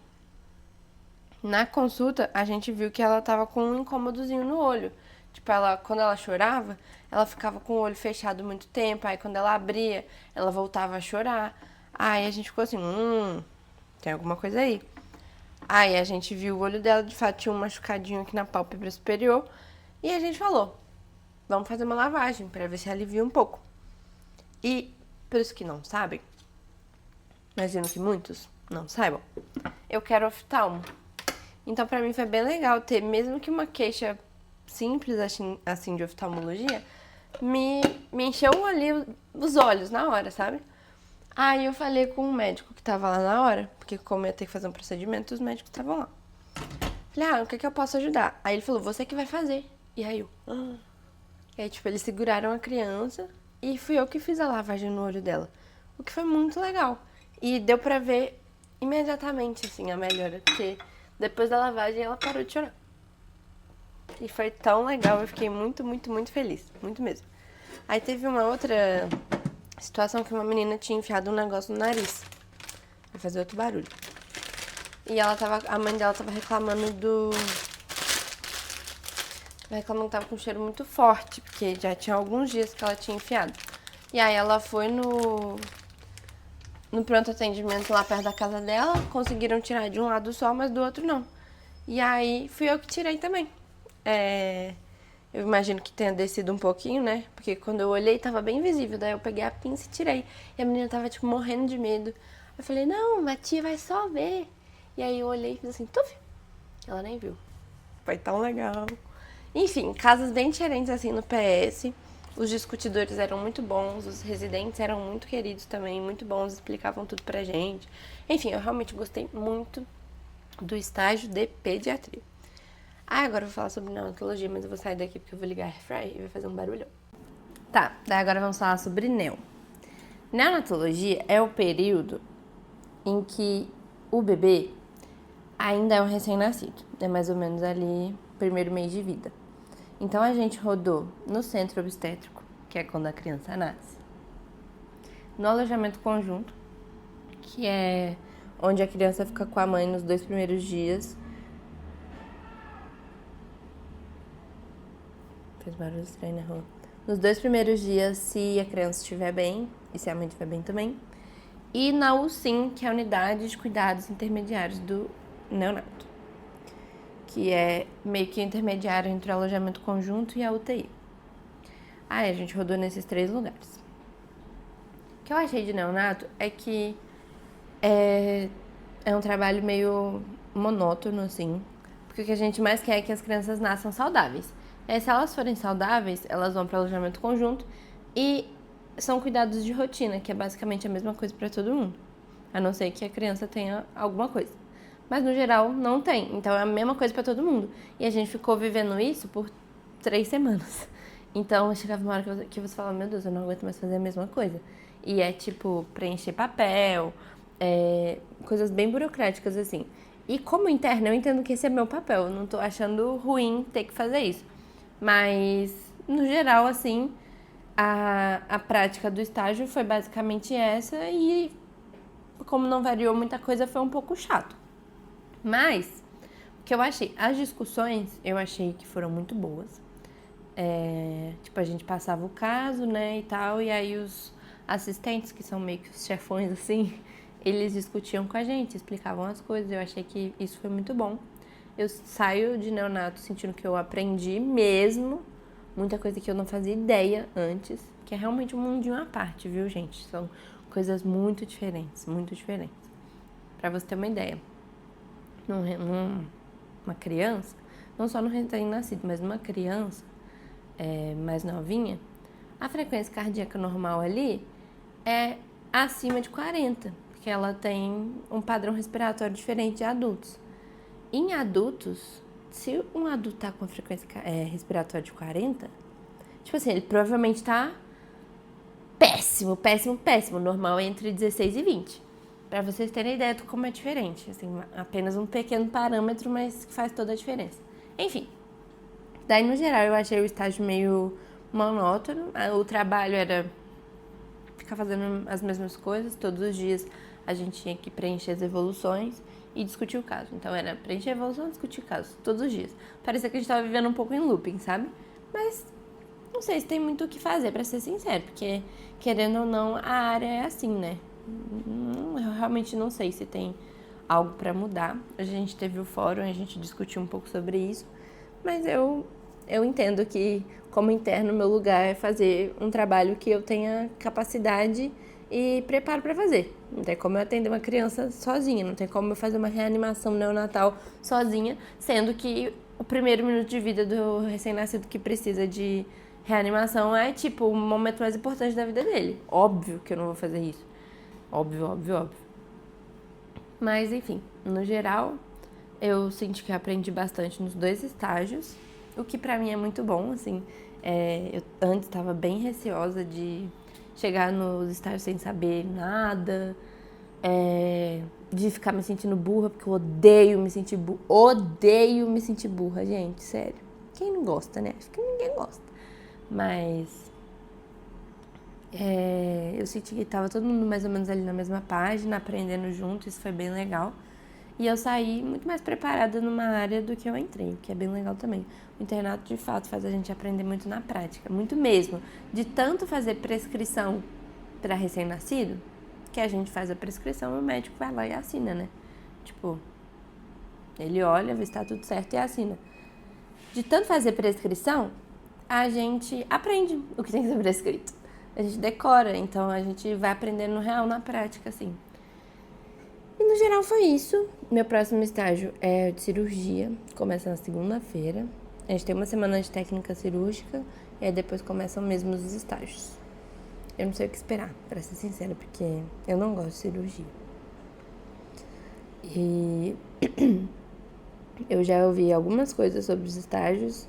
na consulta, a gente viu que ela tava com um incômodozinho no olho. Tipo, quando ela chorava, ela ficava com o olho fechado muito tempo. Aí quando ela abria, ela voltava a chorar. Aí a gente ficou assim, tem alguma coisa aí. Aí a gente viu o olho dela, de fato tinha um machucadinho aqui na pálpebra superior. E a gente falou, vamos fazer uma lavagem pra ver se alivia um pouco. E, por isso que não sabem, imagino que muitos não saibam, eu quero oftalmo. Então pra mim foi bem legal ter, mesmo que uma queixa simples assim de oftalmologia, me encheu ali os olhos na hora, sabe? Aí eu falei com um médico que tava lá na hora, porque como eu ia ter que fazer um procedimento, os médicos estavam lá. Falei, o que eu posso ajudar? Aí ele falou, você que vai fazer. E aí eu, E aí, tipo, eles seguraram a criança e fui eu que fiz a lavagem no olho dela. O que foi muito legal. E deu pra ver imediatamente, assim, a melhora, porque depois da lavagem ela parou de chorar. E foi tão legal, eu fiquei muito, muito, muito feliz. Muito mesmo. Aí teve uma outra situação que uma menina tinha enfiado um negócio no nariz. Vai fazer outro barulho. E a mãe dela tava reclamando reclamando que tava com um cheiro muito forte, porque já tinha alguns dias que ela tinha enfiado. E aí ela foi no pronto atendimento lá perto da casa dela, conseguiram tirar de um lado só, mas do outro não. E aí fui eu que tirei também. Eu imagino que tenha descido um pouquinho, né? Porque quando eu olhei, tava bem visível. Daí eu peguei a pinça e tirei. E a menina tava, tipo, morrendo de medo. Eu falei, não, a tia vai só ver. E aí eu olhei e fiz assim, tuf! Ela nem viu. Foi tão legal. Enfim, casos bem diferentes, assim, no PS. Os discutidores eram muito bons. Os residentes eram muito queridos também, muito bons. Explicavam tudo pra gente. Enfim, eu realmente gostei muito do estágio de pediatria. Agora eu vou falar sobre neonatologia, mas eu vou sair daqui porque eu vou ligar a airfryer e vai fazer um barulhão. Tá, daí agora vamos falar sobre neo. Neonatologia é o período em que o bebê ainda é um recém-nascido. É mais ou menos ali, primeiro mês de vida. Então a gente rodou no centro obstétrico, que é quando a criança nasce. No alojamento conjunto, que é onde a criança fica com a mãe nos 2 primeiros dias. Fez barulho estranho na rua. Nos 2 primeiros dias, se a criança estiver bem, e se a mãe estiver bem também. E na USIM, que é a Unidade de Cuidados Intermediários do Neonato, que é meio que intermediário entre o alojamento conjunto e a UTI. Aí a gente rodou nesses 3 lugares. O que eu achei de neonato é que é um trabalho meio monótono, assim, porque o que a gente mais quer é que as crianças nasçam saudáveis. Se elas forem saudáveis, elas vão para alojamento conjunto e são cuidados de rotina, que é basicamente a mesma coisa para todo mundo. A não ser que a criança tenha alguma coisa. Mas no geral não tem, então é a mesma coisa para todo mundo. E a gente ficou vivendo isso por 3 semanas. Então chegava uma hora que você falava, meu Deus, eu não aguento mais fazer a mesma coisa. E é tipo preencher papel, coisas bem burocráticas assim. E como interna, eu entendo que esse é meu papel, eu não tô achando ruim ter que fazer isso. Mas no geral, assim, a prática do estágio foi basicamente essa e como não variou muita coisa, foi um pouco chato. Mas, o que eu achei, as discussões, eu achei que foram muito boas. Tipo, a gente passava o caso, né, e tal, e aí os assistentes, que são meio que os chefões, assim, eles discutiam com a gente, explicavam as coisas, eu achei que isso foi muito bom. Eu saio de neonato sentindo que eu aprendi mesmo, muita coisa que eu não fazia ideia antes, que é realmente um mundinho à parte, viu, gente? São coisas muito diferentes, muito diferentes. Pra você ter uma ideia, uma criança, não só no recém-nascido, mas numa criança mais novinha, a frequência cardíaca normal ali é acima de 40, porque ela tem um padrão respiratório diferente de adultos. Em adultos, se um adulto tá com a frequência respiratória de 40, tipo assim, ele provavelmente tá péssimo, péssimo, péssimo. Normal é entre 16 e 20. Pra vocês terem ideia de como é diferente. Assim, apenas um pequeno parâmetro, mas que faz toda a diferença. Enfim. Daí, no geral, eu achei o estágio meio monótono. O trabalho era ficar fazendo as mesmas coisas. Todos os dias a gente tinha que preencher as evoluções e discutir o caso. Então, era preencher a evolução e discutir o caso. Todos os dias. Parecia que a gente tava vivendo um pouco em looping, sabe? Mas não sei se tem muito o que fazer, pra ser sincero. Porque, querendo ou não, a área é assim, né? Eu realmente não sei se tem algo pra mudar. A gente teve o fórum, a gente discutiu um pouco sobre isso. Mas eu entendo que, como interno, meu lugar é fazer um trabalho que eu tenha capacidade e preparo pra fazer. Não tem como eu atender uma criança sozinha, não tem como eu fazer uma reanimação neonatal sozinha, sendo que o primeiro minuto de vida do recém-nascido que precisa de reanimação é, tipo, o momento mais importante da vida dele. Óbvio que eu não vou fazer isso. Óbvio, óbvio, óbvio. Mas, enfim, no geral, eu senti que eu aprendi bastante nos 2 estágios, o que pra mim é muito bom, assim. Eu antes estava bem receosa de chegar nos estágios sem saber nada, de ficar me sentindo burra, porque eu odeio me sentir burra. Odeio me sentir burra, gente, sério. Quem não gosta, né? Acho que ninguém gosta. Mas eu senti que tava todo mundo mais ou menos ali na mesma página, aprendendo junto, isso foi bem legal. E eu saí muito mais preparada numa área do que eu entrei, o que é bem legal também. O internato, de fato, faz a gente aprender muito na prática, muito mesmo. De tanto fazer prescrição para recém-nascido, que a gente faz a prescrição e o médico vai lá e assina, né? Tipo, ele olha, vê se tá tudo certo e assina. De tanto fazer prescrição, a gente aprende o que tem que ser prescrito. A gente decora, então a gente vai aprendendo no real, na prática, assim. E no geral foi isso. Meu próximo estágio é de cirurgia, começa na segunda-feira. A gente tem uma semana de técnica cirúrgica e aí depois começam mesmo os estágios. Eu não sei o que esperar, pra ser sincera, porque eu não gosto de cirurgia. E eu já ouvi algumas coisas sobre os estágios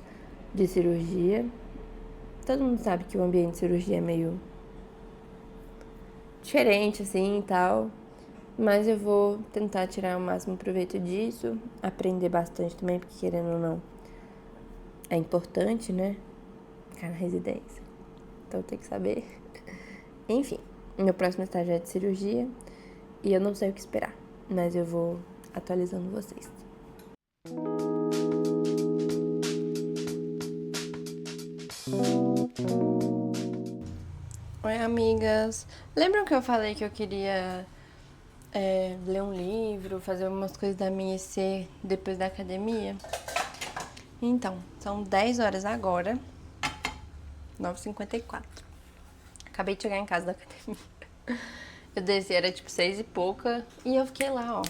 de cirurgia. Todo mundo sabe que o ambiente de cirurgia é meio diferente, assim, e tal. Mas eu vou tentar tirar o máximo proveito disso, aprender bastante também, porque querendo ou não, é importante, né? Ficar na residência. Então eu tenho que saber. Enfim, meu próximo estágio é de cirurgia e eu não sei o que esperar, mas eu vou atualizando vocês. Oi, amigas! Lembram que eu falei que eu queria ler um livro, fazer algumas coisas da minha EC depois da academia? Então, são 10 horas agora, 9h54. Acabei de chegar em casa da academia. Eu desci, era tipo 6 e pouca, e eu fiquei lá, ó.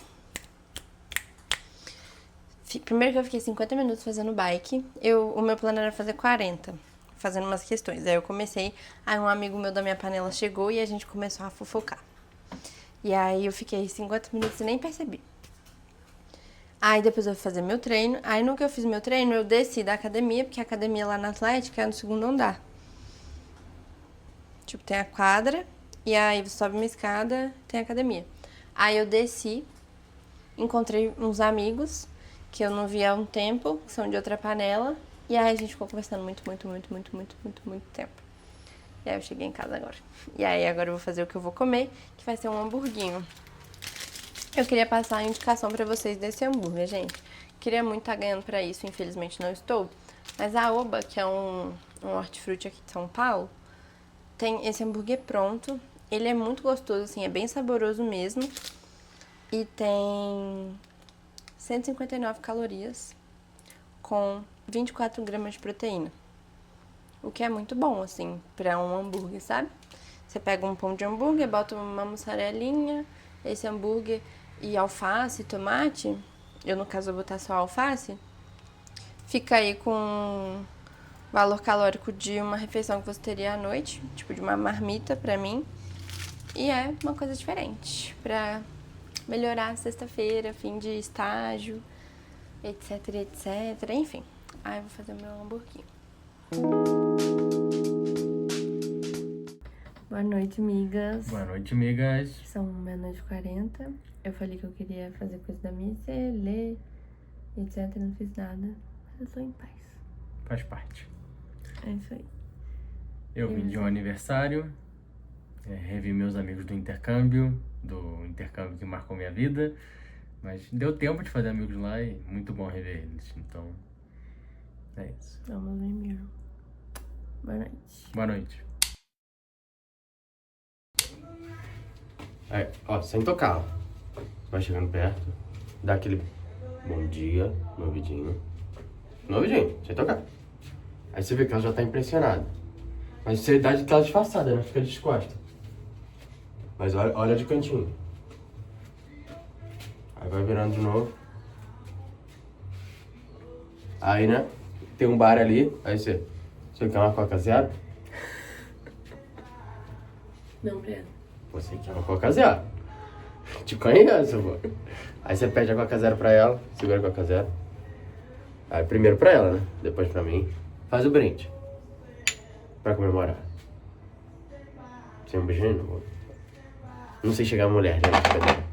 Primeiro que eu fiquei 50 minutos fazendo bike. O meu plano era fazer 40, fazendo umas questões. Aí eu comecei, aí um amigo meu da minha panela chegou e a gente começou a fofocar. E aí eu fiquei 50 minutos e nem percebi. Aí depois eu fui fazer meu treino. Aí no que eu fiz meu treino, eu desci da academia, porque a academia lá na Atlética é no 2º andar. Tipo, tem a quadra, e aí você sobe uma escada, tem a academia. Aí eu desci, encontrei uns amigos que eu não via há um tempo, que são de outra panela. E aí a gente ficou conversando muito tempo. E aí eu cheguei em casa agora. E aí agora eu vou fazer o que eu vou comer, que vai ser um hamburguinho. Eu queria passar a indicação pra vocês desse hambúrguer, gente. Queria muito estar ganhando pra isso, infelizmente não estou. Mas a Oba, que é um hortifruti aqui de São Paulo, tem esse hambúrguer pronto. Ele é muito gostoso, assim, é bem saboroso mesmo. E tem 159 calorias com 24 gramas de proteína. O que é muito bom, assim, pra um hambúrguer, sabe? Você pega um pão de hambúrguer, bota uma mussarelinha, esse hambúrguer e alface, tomate. Eu, no caso, vou botar só alface. Fica aí com valor calórico de uma refeição que você teria à noite, tipo de uma marmita pra mim. E é uma coisa diferente, pra melhorar a sexta-feira, fim de estágio, etc. Enfim, aí eu vou fazer o meu hamburguinho. Boa noite, amigas. Boa noite, amigas. São 00:40. Eu falei que eu queria fazer coisa da missa, ler, etc. Não fiz nada, mas eu tô em paz. Faz parte. É isso aí. Eu vim de um aniversário, revi meus amigos do intercâmbio que marcou minha vida, mas deu tempo de fazer amigos lá e muito bom rever eles, então é isso. Vamos ver mesmo. Boa noite. Boa noite. Aí, ó, sem tocar, ó. Vai chegando perto, dá aquele bom dia no ouvidinho. No ouvidinho, sem tocar. Aí você vê que ela já tá impressionada. Mas você dá de tela disfarçada, né? Fica de costas. Mas olha de cantinho. Aí vai virando de novo. Aí, né? Tem um bar ali. Aí você quer uma Coca Zero? Não, Breno. Você quer uma Coca Zero? Te conheço, pô. Aí você pede a Coca Zero pra ela. Segura a Coca Zero. Aí primeiro pra ela, né? Depois pra mim. Faz o brinde. Pra comemorar. Sem um beijinho, não vou. Não sei chegar a mulher, gente.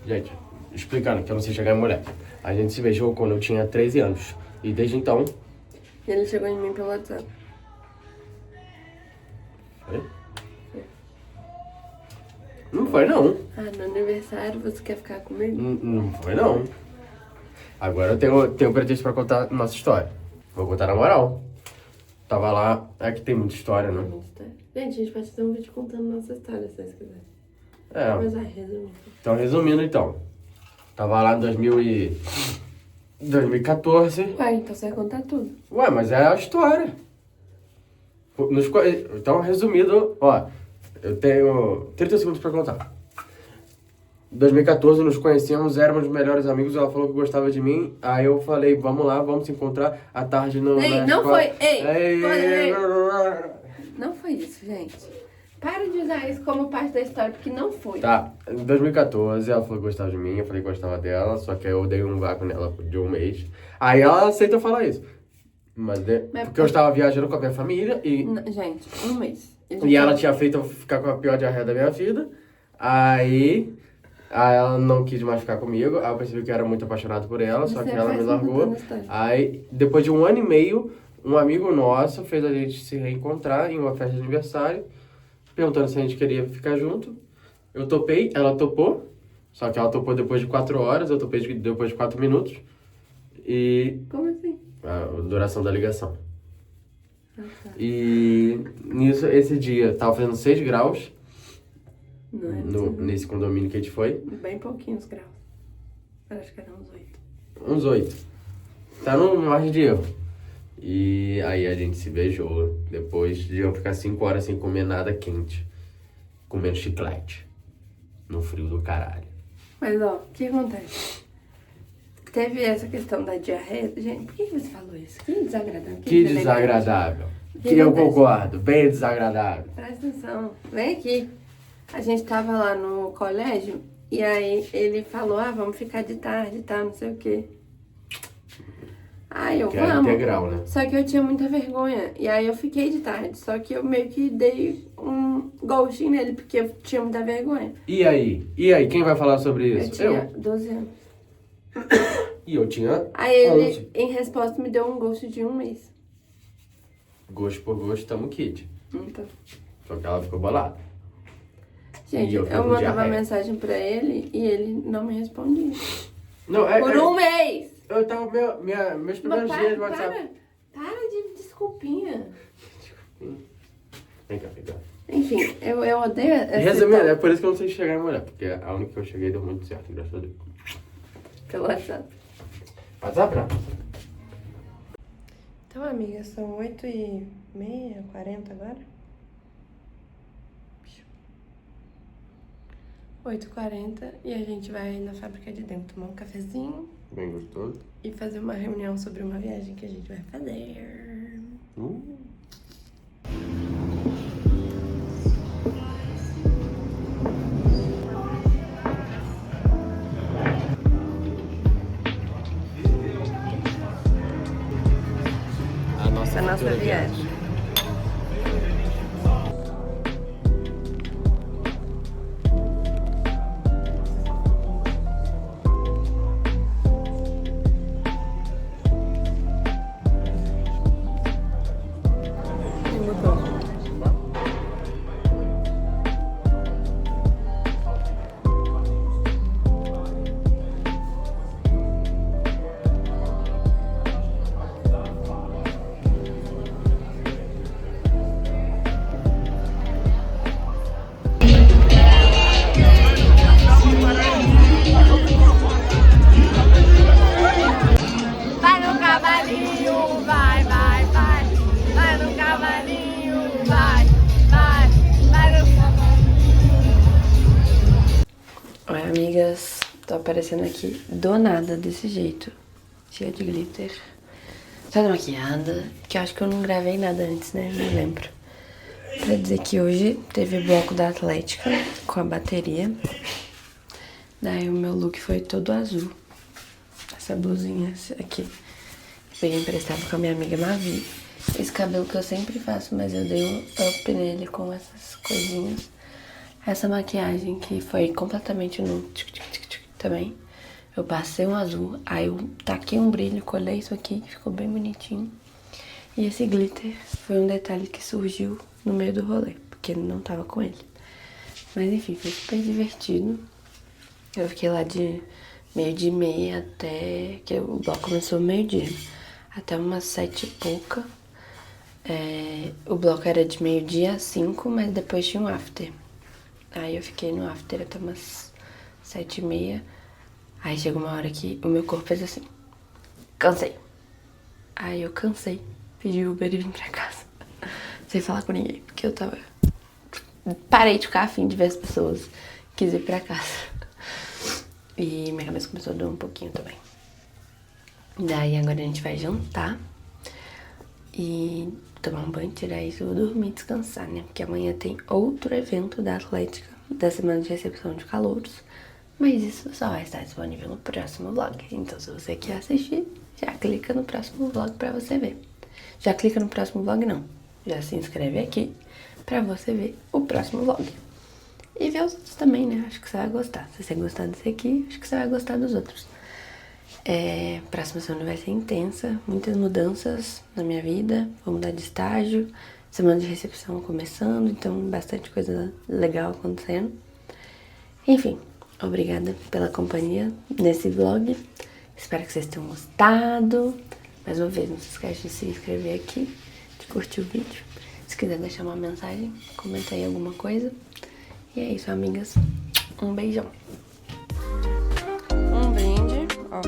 Gente, explicando que eu não sei chegar a mulher. A gente se beijou quando eu tinha 13 anos. E desde então... Ele chegou em mim pelo WhatsApp. Foi? Não foi, não. Ah, no aniversário você quer ficar comigo? Não foi, não. Agora eu tenho pretexto pra contar nossa história. Vou contar na moral. Tava lá... É que tem muita história, né? Muita história. Gente, a gente pode fazer um vídeo contando nossa história, se vocês quiserem. É. Mas vai, resumindo. Então, resumindo, então. Tava lá em 2014. Uai, então você vai contar tudo. Ué, mas é a história. Então, resumido, ó. Eu tenho 30 segundos pra contar. Em 2014 nos conhecemos, éramos os melhores amigos, ela falou que gostava de mim, aí eu falei, vamos lá, vamos se encontrar à tarde no... Ei, na não escola. foi, ei, Ei. Não foi isso, gente. Para de usar isso como parte da história, porque não foi. Tá, em 2014 ela falou que gostava de mim, eu falei que gostava dela, só que eu dei um vácuo nela de um mês. Aí ela aceitou falar isso. Mas porque eu estava viajando com a minha família e... Gente, um mês. E ela tinha feito eu ficar com a pior diarreia da minha vida. Aí ela não quis mais ficar comigo. Aí eu percebi que eu era muito apaixonado por ela, só que ela me largou. Aí, depois de 1 ano e meio, um amigo nosso fez a gente se reencontrar em uma festa de aniversário, perguntando se a gente queria ficar junto. Eu topei, ela topou. Só que ela topou depois de 4 horas, eu topei depois de 4 minutos. E... Como assim? A duração da ligação. Ah, tá. E nisso, esse dia, tava fazendo 6 graus Não é nesse condomínio que a gente foi. Bem pouquinhos graus. Acho que era uns 8. Uns 8. Tá no margem de erro. E aí a gente se beijou. Depois de eu ficar 5 horas sem comer nada quente. Comendo chiclete. No frio do caralho. Mas, ó, o que acontece? Teve essa questão da diarreia. Gente, por que você falou isso? Que desagradável. Que desagradável. Que eu concordo, bem desagradável. Presta atenção. Vem aqui. A gente tava lá no colégio e aí ele falou, vamos ficar de tarde, tá? Não sei o quê. Aí eu, Que era vamos. integral, né? Só que eu tinha muita vergonha. E aí eu fiquei de tarde. Só que eu meio que dei um ghosting nele, porque eu tinha muita vergonha. E aí? E aí, quem vai falar sobre Eu isso? tinha 12 anos. E eu tinha Aí ele, 11. em resposta, me deu um ghost de 1 mês. Gosto por gosto, tamo kit. Então. Só que ela ficou bolada. Gente, E eu eu fiquei com mandava diarreia. mensagem pra ele e ele não me respondia. Não, Por 1 mês! Eu tava meus primeiros Mas dias no WhatsApp. para de desculpinha. Vem cá, vem cá. Enfim, eu odeio essa Resumindo, situação é por isso que eu não sei chegar em mulher, porque a única que eu cheguei deu muito certo, graças a Deus. pelo WhatsApp. WhatsApp, não? Então, amiga, são 8h30, 40 agora? 8h40 e a gente vai na fábrica de dentro tomar um cafezinho Bem gostoso. e fazer uma reunião sobre uma viagem que a gente vai fazer. A nossa A nossa viagem. Vai no cavalinho, vai, vai, vai. Vai no cavalinho, vai, vai. Vai no Oi, amigas. Tô aparecendo aqui do nada, desse jeito. Cheia de glitter. Toda maquiada. Que eu acho que eu não gravei nada antes, né? Não lembro. Pra dizer que hoje teve bloco da Atlética com a bateria. Daí o meu look foi todo azul. Essa blusinha aqui. Peguei emprestado com a minha amiga Mavi. Esse cabelo que eu sempre faço, mas eu dei um up nele com essas coisinhas. Essa maquiagem que foi completamente no também. Eu passei um azul, aí eu taquei um brilho, colei isso aqui, ficou bem bonitinho. E esse glitter foi um detalhe que surgiu no meio do rolê, porque não tava com ele. Mas enfim, foi super divertido. Eu fiquei lá de 12h30 até... que o bloco começou meio-dia. Até umas 7 e pouca. O bloco era de 12h a 5, mas depois tinha um after. Aí eu fiquei no after até umas 7h30. Aí chegou uma hora que o meu corpo fez assim. Cansei. Aí eu cansei. Pedi Uber e vim pra casa. Sem falar com ninguém. Porque eu tava... Parei de ficar afim de ver as pessoas. Quis ir pra casa. E minha cabeça começou a doer um pouquinho também. Daí agora a gente vai jantar. E tomar um banho, tirar isso, vou dormir e descansar, né? Porque amanhã tem outro evento da Atlética, da semana de recepção de calouros. Mas isso só vai estar disponível no próximo vlog. Então se você quer assistir, já clica no próximo vlog pra você ver. Já clica no próximo vlog não. Já se inscreve aqui pra você ver o próximo vlog. E ver os outros também, né? Acho que você vai gostar. Se você gostar desse aqui, acho que você vai gostar dos outros. Próxima semana vai ser intensa. Muitas mudanças na minha vida. Vou mudar de estágio. Semana de recepção começando. Então, bastante coisa legal acontecendo. Enfim, obrigada pela companhia nesse vlog. Espero que vocês tenham gostado. Mais uma vez, não se esquece de se inscrever aqui, de curtir o vídeo. Se quiser deixar uma mensagem, comenta aí alguma coisa. E é isso, amigas. Um beijão. Um brinde. Ó,